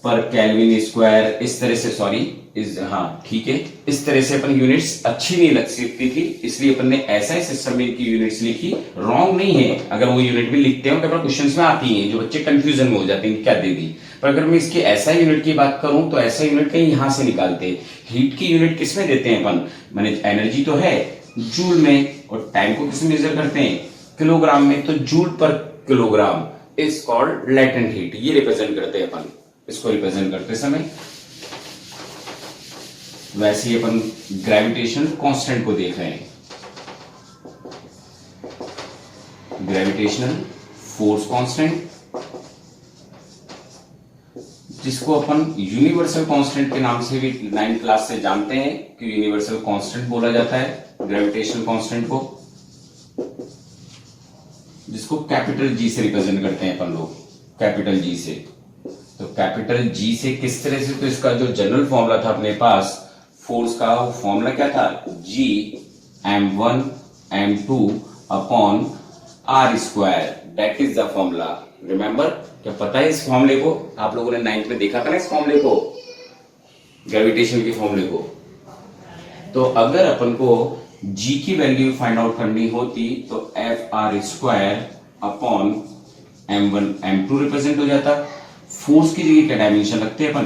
पर केल्विन स्क्वायर इस तरह से, सॉरी इस, हाँ ठीक है, इस तरह से अपन यूनिट्स अच्छी नहीं लग सकती थी, इसलिए अपन ने SI सिस्टम में इनकी यूनिट्स लिखी। रॉन्ग नहीं है, अगर वो यूनिट भी लिखते हैं तो क्वेश्चंस में आती हैं, जो बच्चे कंफ्यूजन में हो जाते हैं क्या दे दी। पर अगर मैं इसकी SI यूनिट की बात करूं तो SI यूनिट कहीं यहां से निकालते हैं। हीट की यूनिट किसमें देते हैं अपन, माने एनर्जी तो है जूल में, और टाइम को किसमें मेजर करते हैं किलोग्राम में, तो जूल पर kilogram is called latent heat. ये रिप्रेजेंट करते हैं अपन इसको रिप्रेजेंट करते समय। वैसे ही अपन ग्रेविटेशनल कांस्टेंट को देख रहे हैं, ग्रेविटेशनल फोर्स कांस्टेंट, जिसको अपन यूनिवर्सल कांस्टेंट के नाम से भी 9th क्लास से जानते हैं कि यूनिवर्सल कांस्टेंट बोला जाता है ग्रेविटेशनल कांस्टेंट को, जिसको कैपिटल जी से रिप्रेजेंट करते हैं अपन लोग, कैपिटल जी से। तो कैपिटल जी से किस तरह से, तो इसका जो जनरल फॉर्मूला था अपने पास फोर्स का, वो फॉर्मूला क्या था, G m1 m2 upon r square, that is the formula. Remember, क्या पता है इस फॉर्मूले को, आप लोगों ने 9th में देखा था ना इस फॉर्मूले को, ग्रेविटेशन के फॉर्मूले को। तो अगर अपन को G की वैल्यू फाइंड आउट करनी होती तो F R square upon m1 m2 represent हो जाता। फोर्स की जगह क्या डायमेंशन रखते हैं अपन,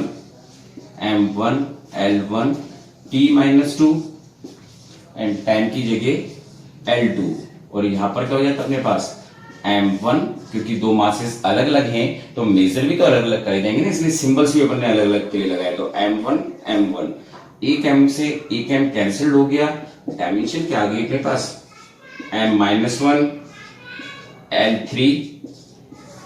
m1 L1 T-2 and time की जगह L2, और यहां पर क्या हो जाता है अपने पास m1, क्योंकि दो मासेस अलग अलग हैं तो मेजर भी तो अलग अलग करे जाएंगे ना, इसलिए सिंबल्स भी अपन ने अलग अलग के लिए लगाए। तो m1 m1, एक m से एक m कैंसिल हो गया, डायमेंशन क्या आ गई अपने पास m-1 L3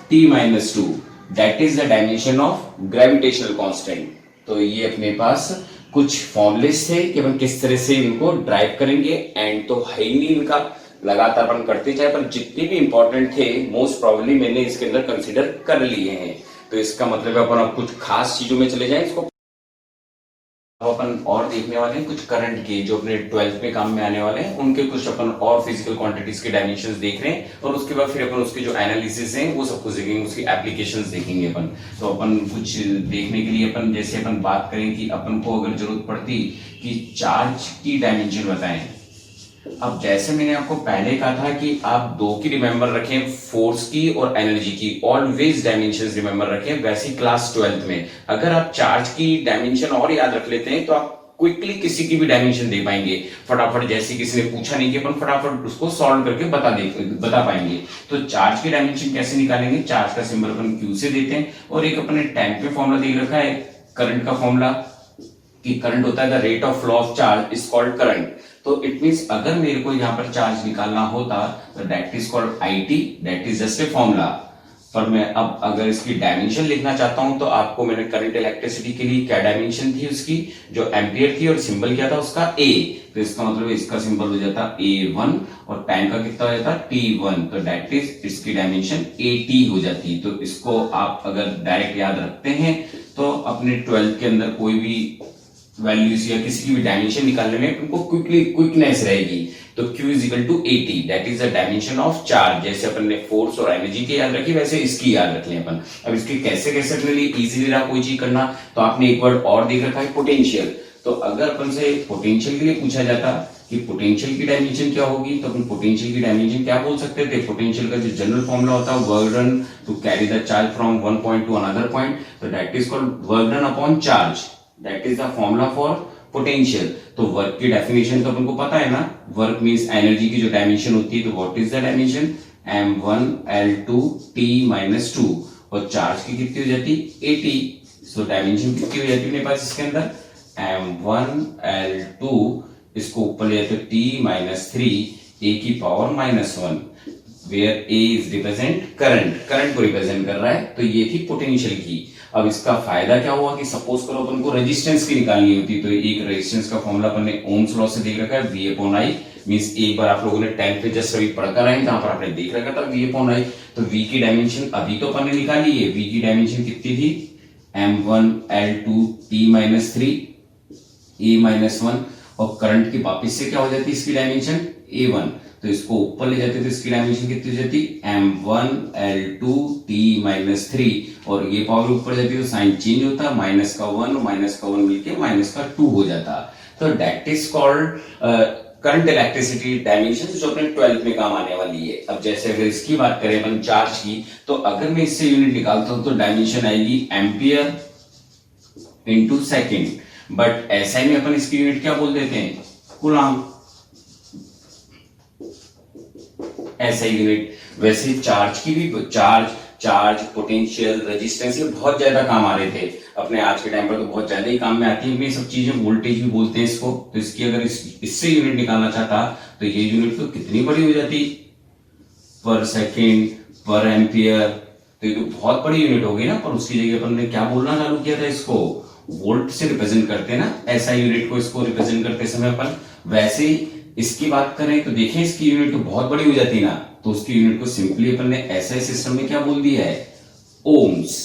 T-2, that is the dimension of gravitational constant. तो ये अपने पास कुछ फॉर्मुलेस थे कि अपन किस तरह से इनको ड्राइव करेंगे, एंड तो है ही नहीं इनका, लगातार अपन करते जाए, पर जितने भी इंपॉर्टेंट थे मोस्ट प्रोबेबली मैंने इसके अंदर कंसीडर कर लिए हैं। तो इसका मतलब है अपन अब कुछ खास चीजों में चले जाएं, इसको अपन और देखने वाले हैं कुछ करंट के जो अपने 12th में काम में आने वाले हैं, उनके कुछ अपन और फिजिकल क्वांटिटीज के डायमेंशंस देख रहे हैं, और उसके बाद फिर अपन उसके जो एनालिसिस हैं वो सब कुछ देखेंगे, उसकी एप्लीकेशंस देखेंगे अपन। तो अपन कुछ देखने के लिए अपन जैसे अपन बात करें कि अपन को अगर जरूरत पड़ती कि चार्ज की डायमेंशन बताएं, अब जैसे मैंने आपको पहले कहा था कि आप दो की रिमेंबर रखें, फोर्स की और एनर्जी की, ऑलवेज डायमेंशंस रिमेंबर रखें। वैसे क्लास 12th में अगर आप चार्ज की डायमेंशन और याद रख लेते हैं तो आप क्विकली किसी की भी डायमेंशन दे पाएंगे फटाफट, जैसे किसी ने पूछा नहीं कि अपन फटाफट उसको सॉल्व करके बता पाएंगे। तो चार्ज की डायमेंशन कैसे निकालेंगे, चार्ज का सिंबल अपन क्यू से देते हैं, और एक अपने टाइम पे फॉर्मूला दे रखा है करंट का फॉर्मूला, कि करंट होता है the rate of flow of charge is called current. तो इट मींस अगर मेरे को यहाँ पर चार्ज निकालना होता तो that is called IT, that is just a formula. पर मैं अब अगर इसकी डायमेंशन लिखना चाहता हूं तो आपको मैंने करंट इलेक्ट्रिसिटी के लिए क्या डायमेंशन थी उसकी, जो एम्पियर थी, और सिंबल क्या था उसका A, तो इसका मतलब इसका सिंबल हो जाता A1, और टाइम का कितना हो जाता T1, तो दैट इज इसकी डायमेंशन AT हो जाती। तो इसको आप अगर डायरेक्ट याद रखते हैं तो अपने 12th के अंदर कोई भी वैल्यूज या किसी की भी डायमेंशन निकालने में उनको क्विकनेस रहेगी। तो Q is equal to AT, that is the dimension of charge. जैसे अपन ने फोर्स और एनर्जी की याद रखी, वैसे इसकी याद रख लें अपन। अब इसके कैसे कैसे अपने लिए इजीली रहा कोई चीज करना, तो आपने एक वर्ड और देख रखा है पोटेंशियल। तो अगर अपन से पोटेंशियल के लिए पूछा जाता कि पोटेंशियल की डायमेंशन क्या होगी, तो अपन पोटेंशियल की डायमेंशन क्या बोल सकते थे, पोटेंशियल का जो जनरल फॉर्मूला होता है work done to carry the charge from one point to another point, तो that is called work done upon charge, that is the formula for potential. तो वर्क की डेफिनेशन तो अपन को पता है ना, वर्क मींस एनर्जी की जो डायमेंशन होती है, तो what is the dimension m1 L2 T-2, और चार्ज की कितनी हो जाती AT, सो डायमेंशन कितनी हो जाती है मेरे पास इसके अंदर m1 L2, इसको ऊपर ले जाते T-3 a की power -1, where a is represent current को रिप्रेजेंट कर रहा है। तो ये थी पोटेंशियल की। अब इसका फायदा क्या हुआ कि सपोज करो अपन को रेजिस्टेंस की निकालनी होती, तो एक रेजिस्टेंस का फॉर्मूला अपन ने ओम्स लॉ से देख रखा है, V/I, मींस एक बार आप लोगों ने 10th पे जस्ट अभी पढ़कर आए जहां पर आपने देख रखा था V/I। तो V की डायमेंशन अभी तो अपन ने निकाली है, V की डायमेंशन कितनी थी m1 L2 T-3 a-1, और करंट की वापस से क्या हो जाती है इसकी डायमेंशन A1, तो इसको ऊपर ले जाते तो इसकी डायमेंशन कितनी हो जाती m1 L2 T-3, और ये पावर ऊपर जाती है तो साइन चेंज होता, माइनस का 1 और माइनस का 1 मिलके माइनस का 2 हो जाता। तो that is called current electricity dimension, जो अपने 12th में काम आने वाली है। अब जैसे अगर इसकी बात करें अपन चार्ज की, तो अगर मैं इससे यूनिट निकालता हूं तो डायमेंशन आएगी एम्पियर इंटू सेकेंड, बट ऐसा ही में अपन इसकी यूनिट क्या बोल देते हैं, कूलम, ऐसा ही यूनिट। वैसे चार्ज की भी, चार्ज पोटेंशियल रेजिस्टेंस ये बहुत ज्यादा काम आ रहे थे अपने आज के टाइम पर, तो बहुत ज्यादा ही काम में आती है ये सब चीजें, वोल्टेज भी बोलते हैं इसको। तो इसकी अगर इससे यूनिट निकालना चाहता तो ये यूनिट तो कितनी बड़ी हो जाती, पर सेकेंड, पर एम्पियर, तो ये तो बहुत बड़ी यूनिट होगी ना, पर उसकी जगह अपन ने क्या बोलना चालू किया था, इसको वोल्ट से रिप्रेजेंट करते हैं ना, एसआई यूनिट को इसको रिप्रेजेंट करते समय अपन। वैसे ही इसकी बात करें तो देखें इसकी यूनिट तो बहुत बड़ी हो जाती है ना, तो उसकी यूनिट को सिंपली अपन ने एसआई सिस्टम में क्या बोल दिया है, ओम्स।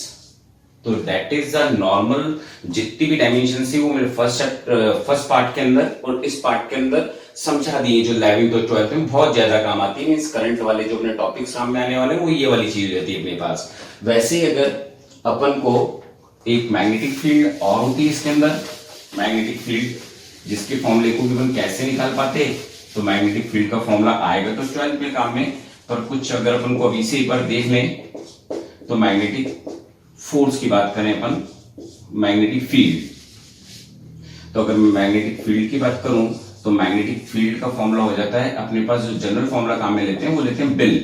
तो दैट इज द नॉर्मल जितनी भी डायमेंशन थी वो मेरे फर्स्ट पार्ट के अंदर और इस पार्ट के अंदर समझा दिए, जो 11th और 12th में बहुत ज्यादा काम आती है। इस करंट वाले जो अपने टॉपिक सामने आने वाले हैं वो ये वाली चीज रहती है अपने पास। वैसे ही अगर अपन को एक मैग्नेटिक फील्ड और होती है इसके अंदर, मैग्नेटिक फील्ड जिसके फॉर्मूले को भी अपन कैसे निकाल पाते, तो मैग्नेटिक फील्ड का फॉर्मूला आएगा तो 12th के काम में, पर कुछ अगर अपन को अभी से एक बार देख लें तो मैग्नेटिक फोर्स की बात करें अपन, मैग्नेटिक फील्ड, तो अगर मैं मैग्नेटिक फील्ड की बात करूं तो मैग्नेटिक फील्ड का फॉर्मूला हो जाता है अपने पास, जो जनरल फॉर्मूला काम में लेते हैं वो लेते हैं बिल,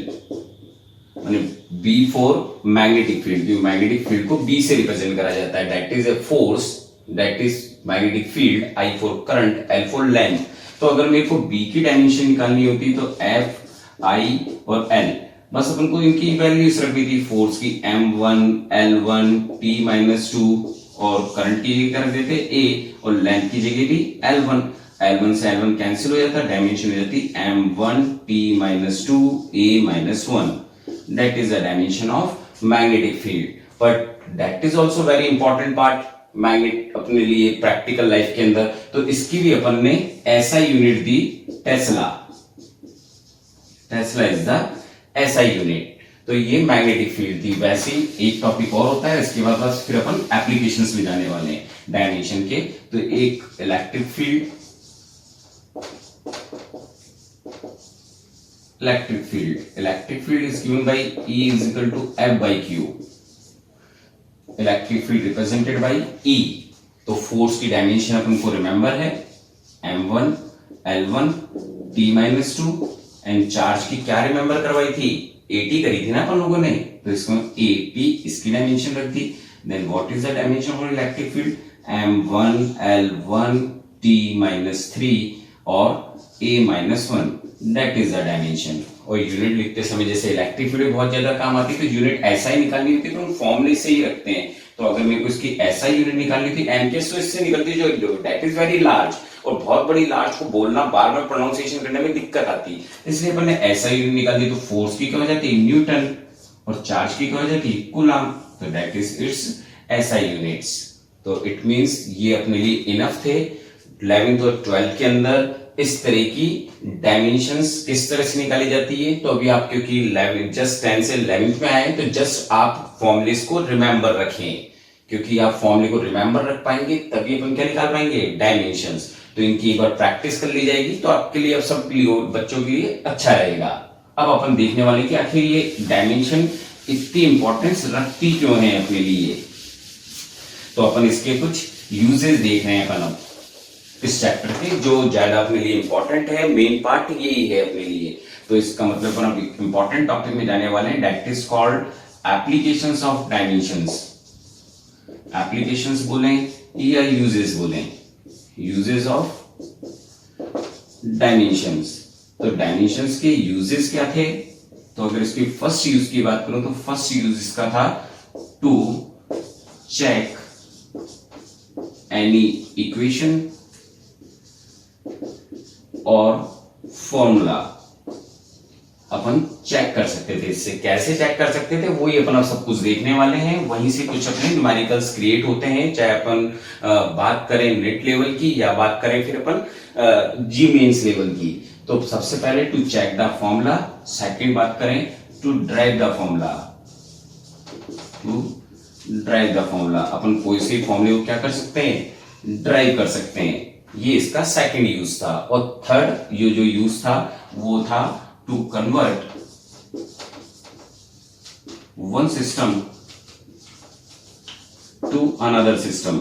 माने बी फॉर मैग्नेटिक फील्ड, क्योंकि मैग्नेटिक फील्ड को बी से रिप्रेजेंट करा जाता है, that is a force, that is magnetic field, I for current, L for length. तो अगर मेरे को बी की डायमेंशन निकालनी होती तो एफ, आई और एल, बस अपन को इनकी वैल्यूज रखनी थी, फोर्स की m1, l1, t-2 और करंट की जगह रख देते a और लेंथ की जगह भी l1, l1 से l1 कैंसिल हो जाता, डायमेंशन हो जाती m1 t-2 a-1, that is the dimension of magnetic field. But that is also very important part magnet अपने लिए प्रैक्टिकल लाइफ के अंदर, तो इसकी भी अपन ने ऐसा unit the Tesla, Tesla is the SI unit. तो ये मैग्नेटिक फील्ड थी। वैसे ही एक टॉपिक और होता है, इसके बाद बस फिर अपन एप्लीकेशंस में जाने वाले हैं डायमेंशन के। तो एक electric field, electric field is given by E is equal to F by Q, electric field represented by E। तो फोर्स की डायमेंशन अपन को रिमेंबर है m1, l1, t-2 and charge की क्या रिमेंबर करवाई थी, 80 करी थी ना अपन लोगों ने, तो इसको AP इसकी डायमेंशन रख दी। Then what is the dimension for electric field, m1, l1, t-3 और a-1, that is the dimension. और यूनिट लिखते समय जैसे इलेक्ट्रिक फील्ड बहुत ज्यादा काम आती है, तो यूनिट ऐसा ही निकालनी होती है, तो हम फॉर्मूले से ही रखते हैं। तो अगर मेरे को इसकी ऐसा यूनिट निकालनी थी एमकेएस, तो इससे निकलती जो दैट इज वेरी लार्ज, और बहुत बड़ी लार्ज को बोलना बार बार प्रोनाउंसिएशन करने में दिक्कत आती है, इसलिए अपन ने ऐसा यूनिट निकाल दी। तो फोर्स की क्या हो जाती है, न्यूटन, और चार्ज की क्या हो जाती है, कूलम, तो that is it's SI units. तो इट मींस ये अपने लिए इनफ थे 11th और 12th के अंदर इस तरह की डायमेंशंस किस तरह से निकाली जाती है। तो अभी आप क्योंकि 10th से 11th में आए, तो जस्ट आप फॉर्मूलेस को रिमेंबर रखें, क्योंकि आप फॉर्मूले को रिमेंबर रख पाएंगे तभी अपन क्या निकाल पाएंगे, डायमेंशंस। तो इनकी एक बार प्रैक्टिस कर ली जाएगी तो आपके लिए, अब सब बच्चों के लिए अच्छा रहेगा। अब अपन देखने वाले कि आखिर ये डायमेंशन इतनी इंपॉर्टेंस रखती क्यों है अपने लिए। तो अपन इसके कुछ यूजेस देख रहे हैं अपन अब इस चैप्टर के, जो ज्यादा अपने लिए इंपॉर्टेंट है, मेन पार्ट यही है अपने लिए। तो इसका मतलब अपन अब इंपॉर्टेंट टॉपिक में जाने वाले हैं, that is called applications of dimensions. Applications बोलें या यूजेस बोलें, यूजेस ऑफ डायमेंशंस। तो डायमेंशंस के यूजेस क्या थे, तो अगर इसकी फर्स्ट यूज की बात करूं तो फर्स्ट यूज इसका था टू चेक एनी इक्वेशन और फॉर्मूला। अपन चेक कर सकते थे, इससे कैसे चेक कर सकते थे वही अपन अब सब कुछ देखने वाले हैं। वहीं से कुछ अपने न्यूमेरिकल्स क्रिएट होते हैं, चाहे अपन बात करें नेट लेवल की या बात करें फिर अपन जी मेंस लेवल की। तो सबसे पहले to check the formula, second बात करें to drive the formula, to drive the formula. अपन कोई से फॉर्मूले को क्या कर सकते हैं, ड्राइव कर सकते हैं, ये इसका सेकंड यूज था। और थर्ड ये जो यूज था वो था to convert one system to another system,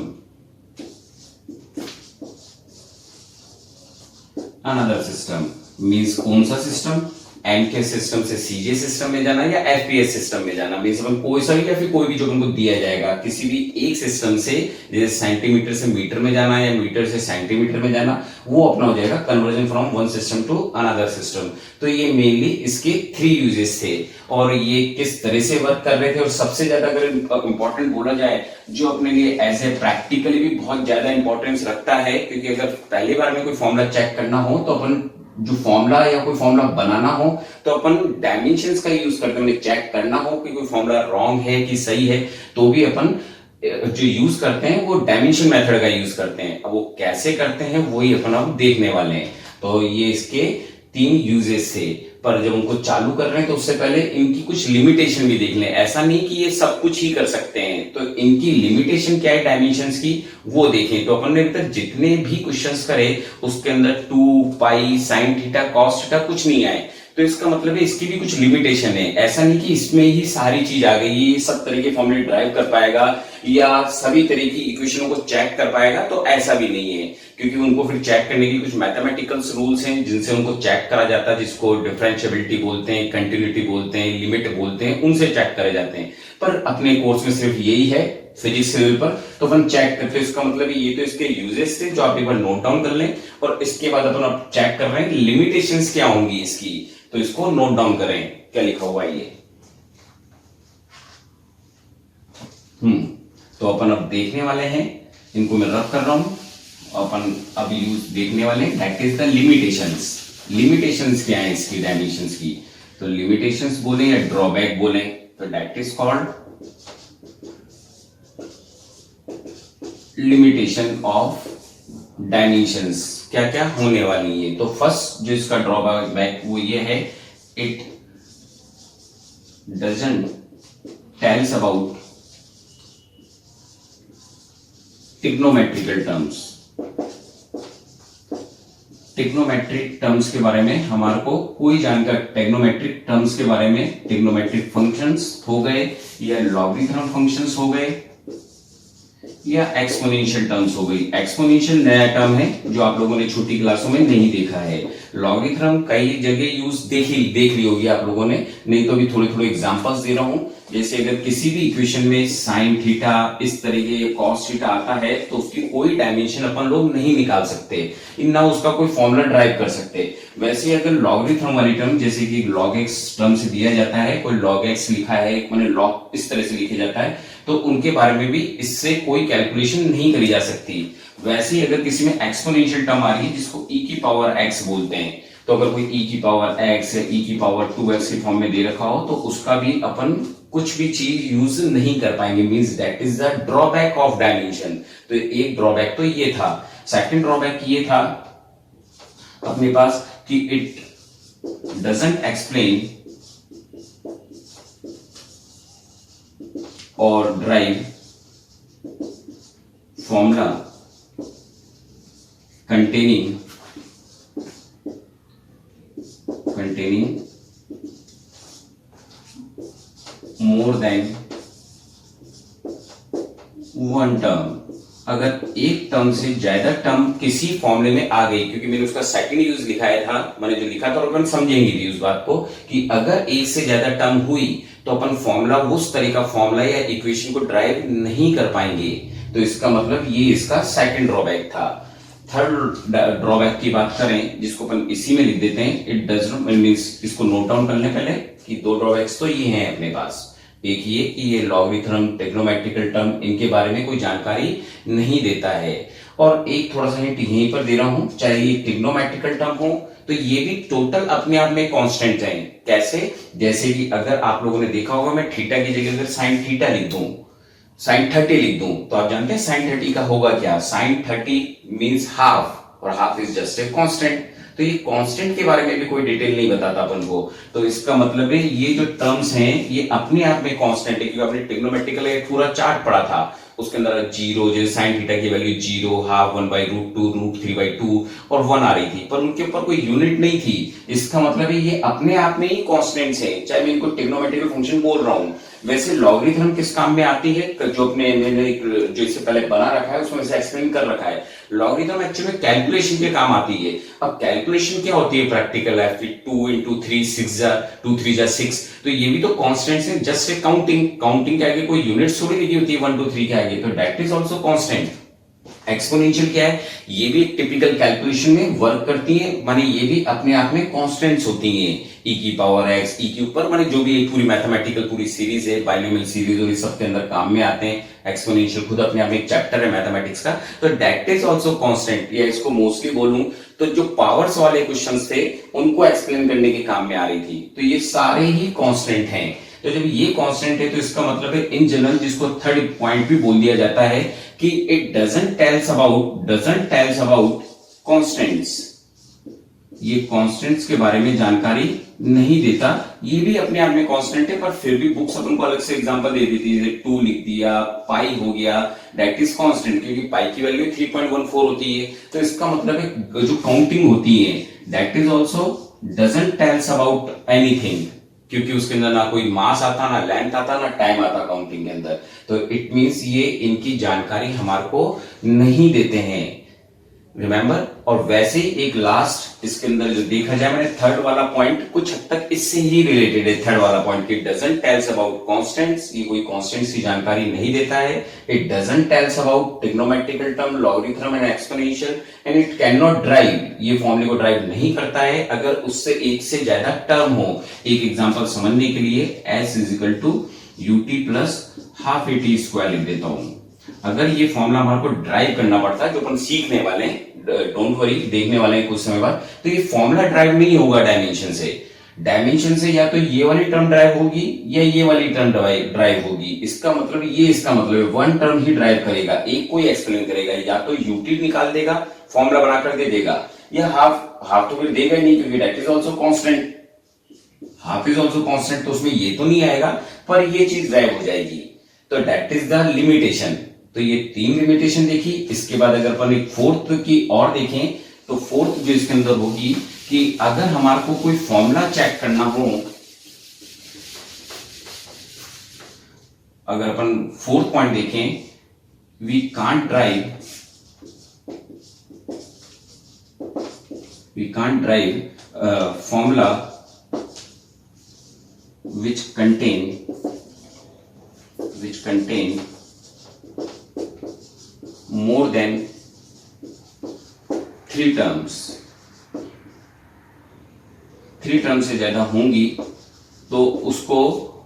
another system means कौन सा सिस्टम, एमके सिस्टम से सीजे सिस्टम में जाना या एफपीएस सिस्टम में जाना, मींस अपन कोई सा भी या फिर कोई भी जो उनको दिया जाएगा किसी भी एक सिस्टम से, जैसे सेंटीमीटर से मीटर में जाना या मीटर से सेंटीमीटर में जाना, वो अपना हो जाएगा conversion from one system to another system. तो ये मेनली इसके 3 यूजेस थे और ये किस तरह से वर्क कर रहे थे। और सबसे ज्यादा अगर इंपॉर्टेंट बोला जाए जो अपने लिए एज ए प्रैक्टिकली भी बहुत ज्यादा इंपॉर्टेंस रखता है, क्योंकि अगर पहली बार में कोई फॉर्मूला चेक करना हो तो अपन जो फॉर्मूला या कोई फॉर्मूला बनाना हो तो अपन डायमेंशंस का यूज करते हैं। चेक करना हो कि कोई फॉर्मूला रॉन्ग है कि सही है तो भी अपन जो यूज करते हैं वो डायमेंशन मेथड का यूज करते हैं। अब वो कैसे करते हैं वही अपन अब देखने वाले हैं। तो ये इसके 3 यूजेस थे, पर जब उनको चालू कर रहे हैं तो उससे पहले इनकी कुछ लिमिटेशन भी देख लें। ऐसा नहीं कि ये सब कुछ ही कर सकते हैं, तो इनकी लिमिटेशन क्या है डायमेंशंस की वो देखें। तो अपन ने अभी तक जितने भी क्वेश्चंस करे उसके अंदर 2 pi sine theta cos theta कुछ नहीं आए, तो इसका मतलब है इसकी भी कुछ लिमिटेशन है। ऐसा नहीं कि इसमें ही सारी चीज आ गई, ये सब तरह के फॉर्मूले ड्राइव कर पाएगा या सभी तरह की इक्वेशनों को चेक कर पाएगा, तो ऐसा भी नहीं है। क्योंकि उनको फिर चेक करने के लिए कुछ मैथमेटिकल्स रूल्स हैं जिनसे उनको चेक करा जाता है, जिसको डिफरेंशिएबिलिटी बोलते हैं, कंटिन्यूटी बोलते हैं, लिमिट बोलते हैं, उनसे चेक करे जाते हैं। पर अपने कोर्स में सिर्फ यही है फिजिक्स लेवल पर, तो अपन चेक करते हैं। इसका मतलब ये तो इसके यूजेस थे जो आप एक बार नोट डाउन कर लें, और इसके बाद अपन अब चेक कर रहे हैं लिमिटेशंस क्या होंगी इसकी, तो इसको नोट डाउन करें क्या लिखा हुआ है ये। तो अपन अब देखने वाले हैं, इनको मैं रफ कर रहा हूं। अपन अब यूज देखने वाले हैं that is the limitations. Limitations क्या है इसकी डायमेंशंस की, तो लिमिटेशंस बोले या ड्रॉबैक बोले तो that is called limitation of dimensions. क्या क्या होने वाली है, तो फर्स्ट जो इसका ड्रॉबैक वो ये है, it doesn't tells about trigonometrical terms. Trigonometric terms के बारे में हमारे को कोई जानकारी, ट्रिग्नोमेट्रिक टर्म्स के बारे में, ट्रिग्नोमेट्रिक फंक्शंस हो गए या लॉगरिथम फंक्शंस हो गए या एक्सपोनेंशियल टर्म्स हो गई। एक्सपोनेंशियल नया टर्म है जो आप लोगों ने छोटी क्लासों में नहीं देखा है। लॉगरिथम कई जगह यूज देख ली होगी आप लोगों ने, नहीं तो अभी थोड़े थोड़े एग्जांपल्स दे रहा हूं। जैसे अगर किसी भी इक्वेशन में साइन थीटा इस तरीके कॉस थीटा आता है तो उसकी कोई डायमेंशन अपन लोग नहीं निकाल सकते, ना उसका कोई फॉर्मूला ड्राइव कर सकते। वैसे अगर लॉगरिथम वाली टर्म जैसे कि log x टर्म से दिया जाता है, कोई log x लिखा है, मैंने log इस तरह से लिखा जाता है, तो उनके बारे में भी इससे कोई कैलकुलेशन नहीं करी जा सकती। वैसे ही अगर किसी में एक्सपोनेंशियल टर्म आ रही है जिसको e की पावर x बोलते हैं, तो अगर कोई e की पावर x या e की पावर 2x के फॉर्म में दे रखा हो तो उसका भी अपन कुछ भी चीज यूज नहीं कर पाएंगे, means that is the drawback of dimension. तो एक ड्रॉबैक तो ये था। सेकंड ड्रॉबैक ये था अपने पास कि इट डजंट एक्सप्लेन और drive formula containing more than one term। अगर एक टर्म से ज्यादा टर्म किसी फॉर्मूले में आ गई, क्योंकि मैंने उसका सेकंड यूज लिखाया था, मैंने जो लिखा था और अपन समझेंगे भी उस बात को कि अगर एक से ज्यादा टर्म हुई तो अपन फॉर्मूला उस तरह का फॉर्मूला या इक्वेशन को ड्राइव नहीं कर पाएंगे। तो इसका मतलब ये इसका सेकंड ड्रॉबैक था। थर्ड ड्रॉबैक की बात करें जिसको अपन इसी में लिख देते हैं, इट डज नॉट मींस, इसको नोट डाउन कर लें पहले कि 2 ड्रॉबैक्स तो ये हैं अपने पास। एक ये कि ये लॉगरिथम, ट्रिग्नोमेट्रिकल टर्म, इनके बारे में कोई जानकारी नहीं देता है। और एक थोड़ा सा हिंट यहीं पर दे रहा हूं, चाहे ये ट्रिग्नोमेट्रिकल टर्म हो तो ये भी टोटल अपने आप में कांस्टेंट है। कैसे, जैसे कि अगर आप लोगों ने देखा होगा मैं थीटा की जगह अगर साइन थीटा लिख दूं, साइन 30 लिख दूं, तो आप जानते हैं साइन 30 का होगा क्या, साइन 30 मींस हाफ, और half is just a constant. तो ये कांस्टेंट के बारे में भी कोई डिटेल नहीं बताता अपन को। तो इसका मतलब है ये जो टर्म्स हैं ये अपने आप में कांस्टेंट है, क्योंकि आपने ट्रिग्नोमेट्रिकल एक पूरा चार्ट पढ़ा था, उसके अंदर 0 जैसे साइन थीटा की वैल्यू 0, हाफ 1/√2, √3/2 और 1 आ रही थी, पर उनके ऊपर कोई यूनिट नहीं थी। इसका मतलब है ये अपने आप में ही कांस्टेंट्स हैं, चाहे मैं इनको ट्रिग्नोमेट्रिकल फंक्शन बोल रहा हूं, वैसे लॉगरिथम किस काम में आती है, जो अपने मैंने जो इससे पहले बना रखा है उसमें से एक्सप्लेन कर रखा है। लॉगरिथम एक्चुअली में कैलकुलेशन के काम आती है। अब कैलकुलेशन क्या होती है, प्रैक्टिकल है, 2 into 3 6 जा 2 3 जा 6, तो ये भी तो कांस्टेंट्स है, जस्ट ए काउंटिंग के आगे कोई यूनिट थोड़ी लिखी होती है 1 2 3 के आगे, तो that is also constant. Exponential क्या है, ये भी एक टिपिकल कैलकुलेशन में वर्क करती है, माने ये भी अपने आप में कांस्टेंट्स होती हैं, e की पावर x, e के ऊपर, माने जो भी एक पूरी मैथमेटिकल पूरी सीरीज है, बाइनोमियल सीरीज, और इस सब के अंदर काम में आते हैं। एक्सपोनेंशियल खुद अपने आप में एक चैप्टर है मैथमेटिक्स का, तो दैट इज आल्सो कांस्टेंट। या इसको मोस्टली बोलूं तो जो पावर्स वाले क्वेश्चंस थे उनको एक्सप्लेन करने के काम में आ रही थी, तो ये सारे ही कांस्टेंट हैं। तो जब ये कांस्टेंट है तो इसका मतलब है इन जनरल, जिसको थर्ड पॉइंट भी बोल दिया जाता है कि it doesn't tells about constants, ये कांस्टेंट्स के बारे में जानकारी नहीं देता। ये भी अपने आप में कांस्टेंट है, पर फिर भी बुक्स अपन को अलग से एग्जांपल दे देती है, 2 लिख दिया, पाई हो गया, दैट इज कांस्टेंट, क्योंकि पाई की वैल्यू 3.14 होती है। तो इसका मतलब है जो काउंटिंग होती है that is also doesn't tells about anything, क्योंकि उसके अंदर ना कोई मास आता, ना लेंथ आता, ना टाइम आता काउंटिंग के अंदर। तो इट मींस ये इनकी जानकारी हमारे को नहीं देते हैं, रिमेंबर। और वैसे ही एक लास्ट इसके अंदर जो देखा जाए, मैंने थर्ड वाला पॉइंट कुछ हद तक इससे ही रिलेटेड है। थर्ड वाला पॉइंट कि डजंट टेल्स अबाउट कांस्टेंट्स, ये कोई कांस्टेंट्स की जानकारी नहीं देता है। It doesn't tells about trigonometrical term, logarithm and exponential, and it can not drive, ये फॉर्मूले को ड्राइव नहीं करता है अगर उससे एक से ज्यादा टर्म हो। एक एग्जांपल समझने के लिए s = ut plus half at square लिख देता हूं। अगर ये फॉर्मूला हमारे को ड्राइव करना पड़ता है, जो अपन सीखने वाले हैं, डोंट वरी, देखने वाले हैं कुछ समय बाद, तो ये फॉर्मूला ड्राइव नहीं होगा डायमेंशन से। डायमेंशन से या तो ये वाली टर्म ड्राइव होगी या ये वाली टर्म ड्राइव होगी। इसका मतलब ये, इसका मतलब वन टर्म ही ड्राइव करेगा, एक कोई एक्सप्लेन करेगा, या तो यूटी निकाल देगा, फॉर्मूला बनाकर दे देगा, या हाफ तो फिर देगा ही नहीं, क्योंकि that is also constant, half is also constant, तो उसमें ये तो नहीं आएगा, पर ये चीज ड्राइव हो जाएगी। तो दैट इज द लिमिटेशन। तो ये 3 लिमिटेशन देखी। इसके बाद अगर अपन एक फोर्थ की और देखें, तो फोर्थ जो इसके अंदर होगी कि अगर हमारे को कोई फॉर्मूला चेक करना हो, अगर अपन फोर्थ पॉइंट देखें, we can't derive formula which contain more than 3 terms, 3 term से ज्यादा होंगी तो उसको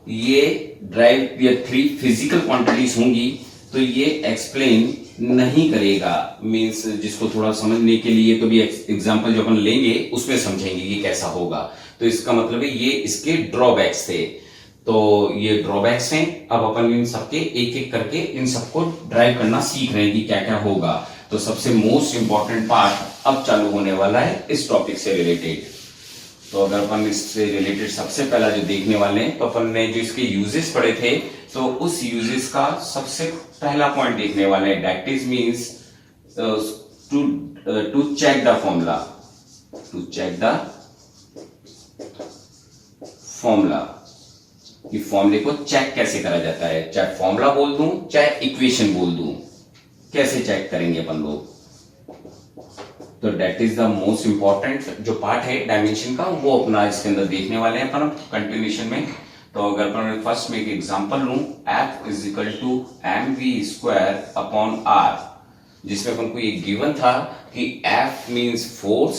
ये ड्राइव, या 3 फिजिकल क्वांटिटीज होंगी तो ये एक्सप्लेन नहीं करेगा। मींस जिसको थोड़ा समझने के लिए तो भी एग्जांपल जो अपन लेंगे उसमें समझेंगे कि कैसा होगा। तो इसका मतलब है ये इसके ड्रॉबैक्स थे। तो ये ड्रॉबैक्स हैं। अब अपन इन सबके एक एक करके इन सबको ड्राइव करना सीख रहे हैं कि क्या क्या होगा। तो सबसे मोस्ट इंपॉर्टेंट पार्ट अब चालू होने वाला है इस टॉपिक से रिलेटेड। तो अगर अपन इससे रिलेटेड सबसे पहला जो देखने वाले हैं, तो अपन ने जो इसके यूजेस पढ़े थे, तो उस यूजेस का सबसे पहला पॉइंट देखने वाले हैं, that is means to check the formula, कि फॉर्मूले को चेक कैसे करा जाता है। चाहे फॉर्मूला बोल दूं चाहे इक्वेशन बोल दूं, कैसे चेक करेंगे अपन लोग। तो that is the most important जो पार्ट है डायमेंशन का, वो अपना इसके अंदर देखने वाले हैं अपन कंटिन्यूएशन में। तो अगर अपन फर्स्ट में एक एग्जांपल लूं, F = mv²/r, जिसमें अपन को ये गिवन था कि F means force,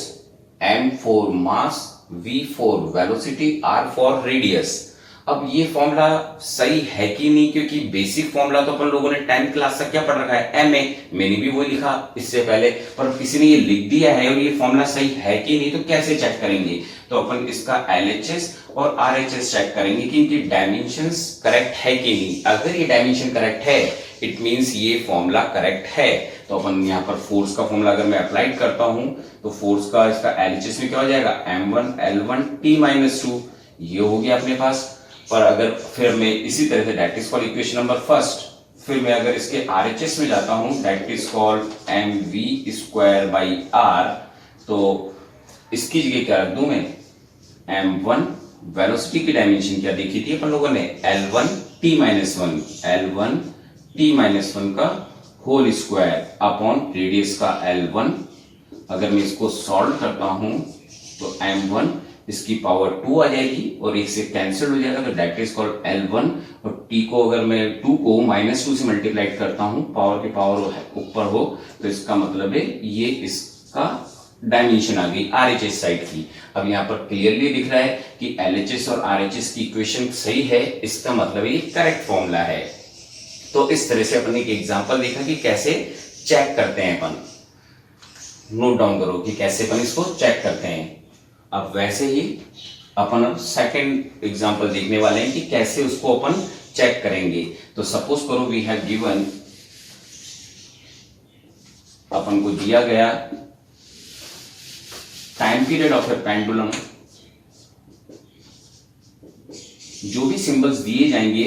m for mass, v for velocity, r for radius. अब ये फॉर्मूला सही है कि नहीं, क्योंकि बेसिक फॉर्मूला तो अपन लोगों ने 10th क्लास तक क्या पढ़ रखा है, एमए, मैंने भी वो लिखा इससे पहले, पर किसी ने ये लिख दिया है और ये फॉर्मूला सही है कि नहीं, तो कैसे चेक करेंगे। तो अपन इसका LHS और RHS चेक करेंगे कि इनकी डायमेंशंस करेक्ट है कि नहीं। अगर ये डायमेंशन करेक्ट है, इट मींस ये फॉर्मूला करेक्ट है। तो अपन यहाँ पर फोर्स का फॉर्मूला अगर मैं अप्लाइड करता हूं, तो फोर्स का इसका LHS में क्या हो जाएगा, m1L1T-2, ये हो गया अपने पास। पर अगर फिर मैं इसी तरह say that is called equation number first, फिर मैं अगर इसके RHS में जाता हूं, दैट इज कॉल्ड mv²/r, तो इसकी जगह क्या रख दूं मैं, m1 वेलोसिटी की डायमेंशन क्या देखी थी अपन लोगों ने, L1 t-1 L1 t-1 का होल स्क्वायर अपॉन रेडियस का L1। अगर मैं इसको सॉल्व करता हूं तो m1 इसकी पावर 2 आ जाएगी और एक से कैंसिल हो जाएगा, तो दैट इज कॉल्ड L1। और t को अगर मैं 2 को -2 से मल्टीप्लाई करता हूं, पावर की पावर ऊपर हो, तो इसका मतलब है ये इसका डायमेंशन आ गई RHS साइड की। अब यहाँ पर क्लियरली दिख रहा है कि LHS और RHS की इक्वेशन सही है, इसका मतलब ये करेक्ट फॉर्मूला है। तो इस तरह से अपन एक एग्जांपल देखा कि कैसे चेक करते हैं अपन। नोट डाउन करो कि कैसे अपन इसको चेक करते हैं। अब वैसे ही अपन सेकंड एग्जांपल देखने वाले हैं कि कैसे उसको अपन चेक करेंगे। तो सपोज करो वी हैव गिवन, अपन को दिया गया time period of A pendulum. जो भी सिंबल्स दिए जाएंगे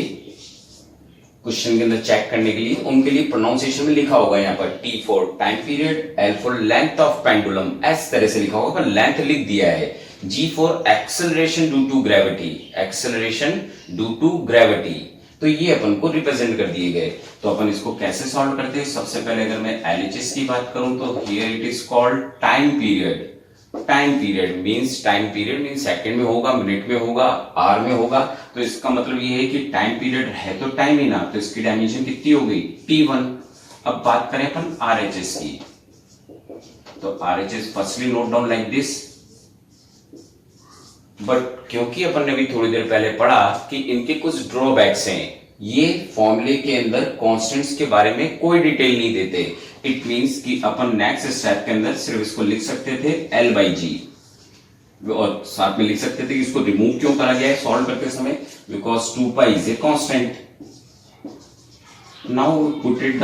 क्वेश्चन के अंदर चेक करने के लिए, उनके लिए प्रोनाउंसिएशन में लिखा होगा यहाँ पर T for time period, L for length of pendulum, इस तरह से लिखा होगा, पर लेंथ लिख दिया है। G for acceleration due to gravity, acceleration due to gravity, तो ये अपन को रिप्रेजेंट कर दिए गए। तो अपन इसको कैसे सॉल्व करते हैं? सबसे पहले अगर मैं LHS की बात करूं तो here it is called time period. Time period means second में होगा, मिनट में होगा, आवर में होगा। तो इसका मतलब ये है कि टाइम पीरियड है तो टाइम ही ना, तो इसकी डायमेंशन कितनी हो गई? T1। अब बात करें अपन RHS की, तो RHS firstly note down like this. But क्योंकि अपन ने अभी थोड़ी देर पहले पढ़ा कि इनके कुछ ड्रॉबैक्स हैं, ये फॉर्मूले के अंदर कांस्टेंट्स के बारे में कोई डिटेल नहीं देते। इट मींस कि अपन नेक्स्ट स्टेप के अंदर सिर्फ इसको लिख सकते थे L/G, और साथ में लिख सकते थे कि इसको रिमूव क्यों करा गया है सॉल्व करते समय, because 2π is a constant. Now put it the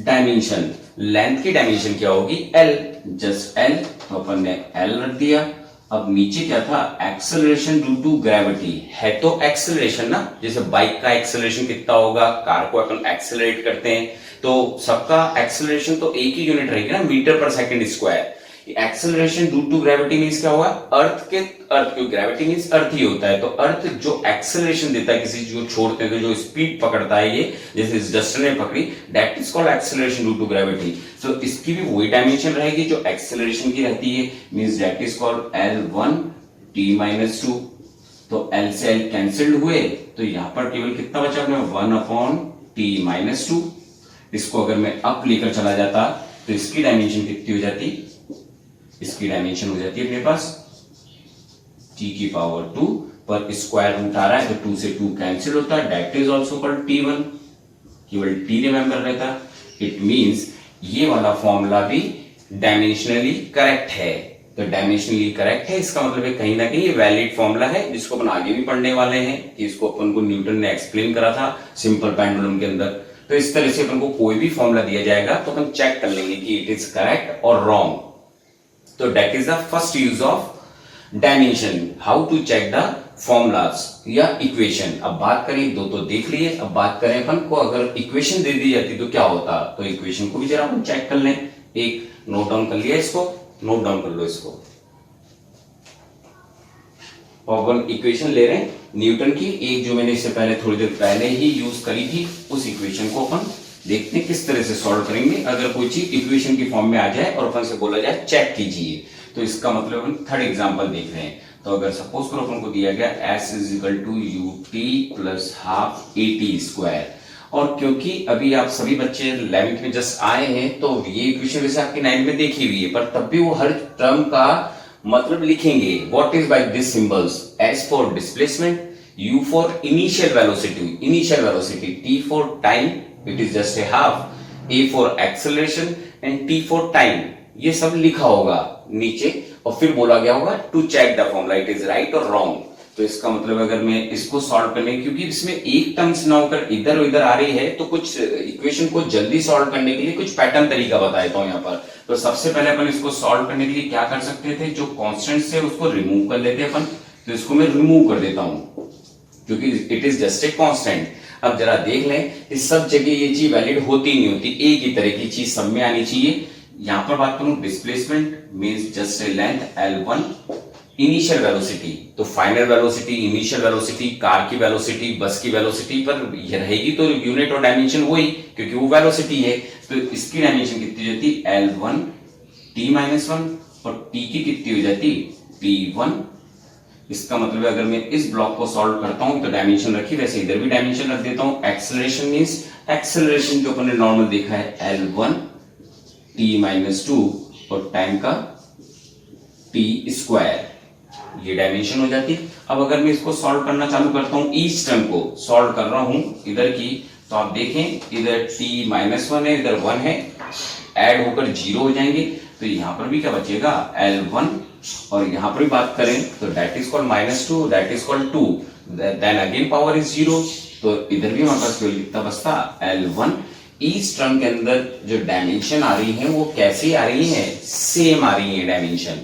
dimension, length की डायमेंशन क्या होगी? L, जस्ट L, तो अपन ने L रख दिया। अब नीचे क्या था? एक्सेलरेशन ड्यू टू ग्रेविटी, है तो एक्सेलरेशन ना, जैसे बाइक का एक्सेलरेशन कितना होगा, कार को अपन एक्सेलरेट करते हैं, तो सबका एक्सेलरेशन तो एक ही यूनिट रहेगी ना, मीटर पर second square. Acceleration due to gravity means क्या होगा? अर्थ क्यों, ग्रेविटी मींस अर्थ ही होता है, तो अर्थ जो एक्सेलरेशन देता है किसी चीज को छोड़ते हैं, तो जो स्पीड पकड़ता है ये, जैसे इस डस्टर ने पकड़ी, that is called acceleration due to gravity. तो इसकी भी वही डायमेंशन रहेगी जो एक्सेलरेशन की रहती है, means that is called L1 t-2। तो L से L कैंसिल्ड हुए, तो यहां पर केवल कितना बचा अपने? 1/t-2। इसको अगर मैं अप लेकर चला जाता तो इसकी डायमेंशन कितनी हो जाती? इसकी डायमेंशन हो जाती है अपने पास t⁻², पर स्क्वायर रूट आ रहा है तो 2 से 2 कैंसिल होता है, that is also called T1, केवल t रिमेंबर रहता। इट मींस ये वाला फॉर्मूला भी डायमेंशनली करेक्ट है। तो डायमेंशनली करेक्ट है, इसका मतलब है कहीं ना कहीं ये वैलिड फॉर्मूला है, जिसको अपन आगे भी पढ़ने वाले हैं कि इसको अपन को न्यूटन ने एक्सप्लेन करा था सिंपल पेंडुलम के अंदर। तो इस तरह से अपन को कोई भी फॉर्मूला दिया जाएगा तो अपन चेक कर लेंगे कि इट इज करेक्ट और रॉन्ग। तो that is the first use of dimension, how to check the formulas या इक्वेशन। अब बात करें, दो तो देख लिए, अब बात करें अपन को अगर इक्वेशन दे दी जाती तो क्या होता, तो इक्वेशन को भी जरा अपन चेक कर लें। एक नोट डाउन कर लिया, इसको नोट डाउन कर लो इसको। अपन इक्वेशन ले रहे हैं न्यूटन की, एक जो मैंने इससे पहले थोड़ी देर पहले ही यूज करी थी, उस इक्वेशन को अपन देखते हैं किस तरह से सॉल्व करेंगे। अगर कोई चीज इक्वेशन की फॉर्म में आ जाए और अपन से बोला जाए चेक कीजिए, तो इसका मतलब अपन थर्ड एग्जांपल देख रहे हैं। तो अगर सपोज करो अपन को दिया गया s = ut + ½ at², और क्योंकि अभी आप सभी बच्चे 11th में जस्ट आए हैं तो ये इक्वेशन वैसे आपकी 9th में देखी हुई है, पर तब भी वो हर टर्म का मतलब लिखेंगे। What is by this symbols? s for displacement, u for initial velocity, t for time, it is just a half, a for acceleration and t for time. ये सब लिखा होगा नीचे और फिर बोला गया होगा to check the formula it is right और रॉन्ग। तो इसका मतलब अगर मैं इसको सॉल्व करने, क्योंकि इसमें एक टर्म्स ना होकर इधर उधर आ रही है, तो कुछ इक्वेशन को जल्दी सॉल्व करने के लिए कुछ पैटर्न तरीका बता देता हूं यहाँ पर। तो सबसे पहले अपन इसको सॉल्व करने के लिए क्या कर सकते थे, जो कॉन्स्टेंट्स थे उसको रिमूव कर लेते अपन। तो इसको मैं रिमूव कर देता हूं क्योंकि it is just a constant. अब जरा देख लें, इस सब जगह ये चीज वैलिड होती नहीं होती, एक ही तरह की चीज सब में आनी चाहिए। यहां पर बात करूं displacement means just a length L1, initial velocity, तो final velocity, initial velocity, car की वेलोसिटी, बस की वेलोसिटी पर ये रहेगी तो यूनिट और डायमेंशन वही, क्योंकि वो वेलोसिटी है। तो इसकी डायमेंशन कितनी हो जाती है L1 t-1 और t की कितनी हो जाती T1। इसका मतलब है अगर मैं इस ब्लॉक को सॉल्व करता हूं तो डायमेंशन रखी, वैसे इधर भी डायमेंशन रख देता हूं। एक्सेलरेशन मींस एक्सेलरेशन जो अपन ने नॉर्मल देखा है L1 t-2 और टाइम का t², ये डायमेंशन हो जाती। अब अगर मैं इसको सॉल्व करना चालू करता हूं, ईच टर्म को सॉल्व कर रहा हूं इधर की, तो आप देखें इधर t-1 है, इधर 1 है, ऐड होकर 0 हो जाएंगे। तो यहां पर भी क्या बचेगा L1, और यहां पर भी बात करें तो that is called -2, that is called 2, then again power is 0। तो इधर भी हमारे पास केवल कितना बचता L1। ईच टर्म के अंदर जो डायमेंशन आ रही है वो कैसी आ रही है, सेम आ रही है डायमेंशन।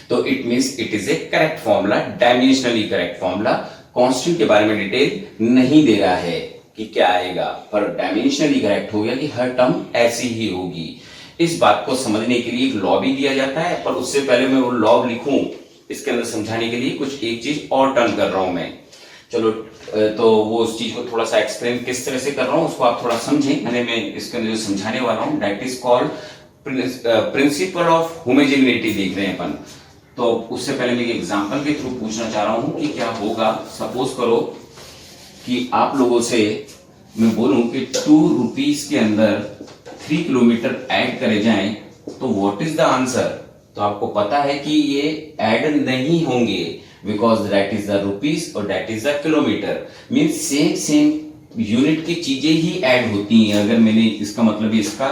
तो it means it is A correct formula, dimensionally correct formula. Constant के बारे में डिटेल नहीं दे रहा है कि क्या आएगा, पर डायमेंशनली करेक्ट हो गया कि हर टर्म ऐसी ही होगी। इस बात को समझने के लिए एक लॉ भी दिया जाता है, पर उससे पहले मैं वो लॉ लिखूं इसके अंदर समझाने के लिए कुछ एक चीज और टर्न कर रहा हूं मैं। चलो, तो वो उस चीज को थोड़ा सा एक्सप्लेन किस तरह से कर रहा हूं उसको आप थोड़ा समझें। मैं इसके अंदर जो समझाने वाला हूं that is called principle of homogeneity देख रहे हैं अपन। तो उससे पहले मैं एग्जांपल के थ्रू पूछना चाह रहा हूं कि क्या होगा, सपोज करो कि आप लोगों से मैं बोलूं कि 2 रुपीस के अंदर 3 किलोमीटर ऐड करे जाएं, तो व्हाट इज द आंसर। तो आपको पता है कि ये ऐड नहीं होंगे, because that is the rupees और that is the kilometre, means same same unit की चीजें ही ऐड होती हैं। अगर मैंने इसका मतलब इसका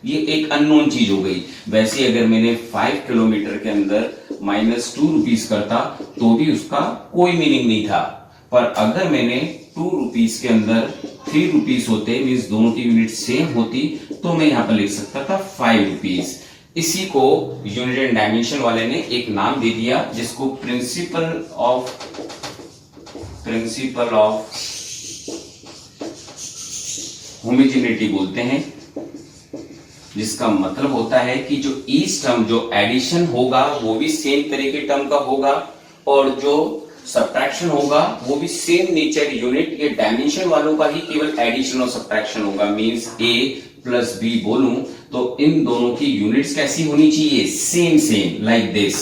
ये एक अननोन चीज हो गई। वैसे अगर मैंने 5 किलोमीटर के अंदर -2 रुपीस करता तो भी उसका कोई मीनिंग नहीं था, पर अगर मैंने 2 रुपीस के अंदर 3 रुपीस होते, मींस दोनों की यूनिट सेम होती, तो मैं यहां पर लिख सकता था 5 रुपीस। इसी को यूनिट एंड डायमेंशन वाले ने एक नाम दे दिया जिसको प्रिंसिपल ऑफ होमोजेनिटी बोलते हैं, जिसका मतलब होता है कि जो ईच टर्म जो एडिशन होगा वो भी सेम तरह के टर्म का होगा, और जो सब्ट्रैक्शन होगा वो भी सेम नेचर यूनिट या डायमेंशन वालों का ही केवल एडिशन और सब्ट्रैक्शन होगा। मींस A प्लस B बोलूं तो इन दोनों की यूनिट्स कैसी होनी चाहिए, सेम सेम लाइक दिस,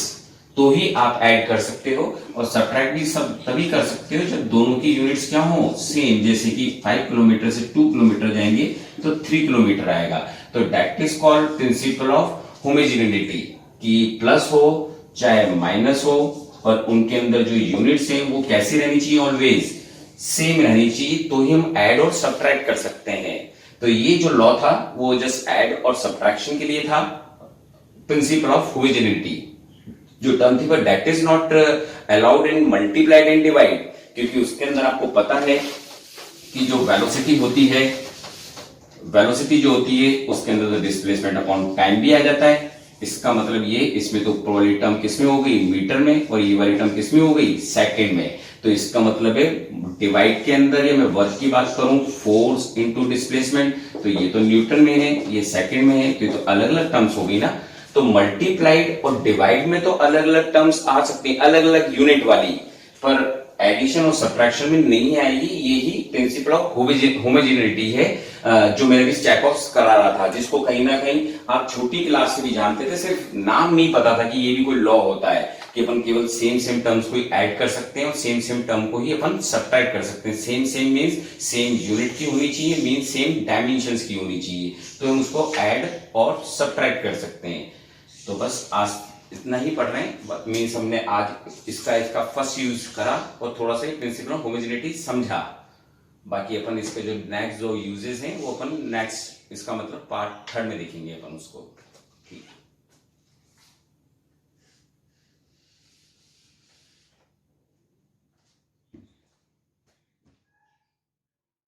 तो ही आप ऐड कर सकते हो। और सब्ट्रैक्ट भी सब तभी कर सकते हो जब दोनों की यूनिट्स क्या हो, सेम। जैसे कि 5 किलोमीटर से 2 किलोमीटर जाएंगे तो 3 किलोमीटर आएगा। तो that is called principle of homogeneity, कि प्लस हो चाहे माइनस हो, और उनके अंदर जो यूनिट्स हैं वो कैसी रहनी चाहिए, ऑलवेज सेम रहनी चाहिए, तो ही हम ऐड और सब्ट्रैक्ट कर सकते हैं। तो ये जो लॉ था वो जस्ट ऐड और सब्ट्रैक्शन के लिए था, प्रिंसिपल ऑफ होमोजेनिटी जो टर्म थी, but that is not allowed in multiplied and divide, क्योंकि उसके अंदर आपको पता है कि जो वेलोसिटी होती है, वेलोसिटी जो होती है उसके अंदर डिस्प्लेसमेंट अपॉन टाइम भी आ जाता है। इसका मतलब ये, इसमें तो प्रोबेबिलिटी टर्म किसमें हो गई, मीटर में, और ये वाली टर्म किसमें हो गई, सेकंड में। तो इसका मतलब है डिवाइड के अंदर, या मैं वर्क की बात करूं, फोर्स इनटू डिस्प्लेसमेंट, तो ये तो न्यूटन में है, ये सेकंड में है, तो ये तो अलग अलग टर्म्स हो गई ना। तो मल्टीप्लाइड और डिवाइड में तो अलग अलग टर्म्स आ सकती हैं, अलग अलग यूनिट वाली, पर एडिशन और सब्ट्रैक्शन में नहीं आएगी। यही प्रिंसिपल ऑफ होमोजेनिटी है जो मेरे भी चेकऑफ्स करा रहा था, जिसको कहीं ना कहीं आप छोटी क्लास से भी जानते थे, सिर्फ नाम नहीं पता था कि ये भी कोई लॉ होता है कि अपन केवल सेम सेम टर्म्स को ऐड कर सकते हैं और सेम सेम टर्म को ही अपन सब्ट्रैक्ट कर सकते हैं। Same same means same unit की होनी चाहिए, मींस सेम डायमेंशंस की होनी चाहिए, तो हम उसको ऐड और सब्ट्रैक्ट कर सकते हैं। तो बस आज इतना ही पढ़ रहे हैं, मीन्स हमने आज इसका फर्स्ट यूज करा और थोड़ा सा प्रिंसिपल ऑफ होमोजेनिटी समझा। बाकी अपन इसके जो नेक्स्ट जो यूजेस हैं वो अपन नेक्स्ट, इसका मतलब पार्ट 3 में देखेंगे अपन उसको। ठीक।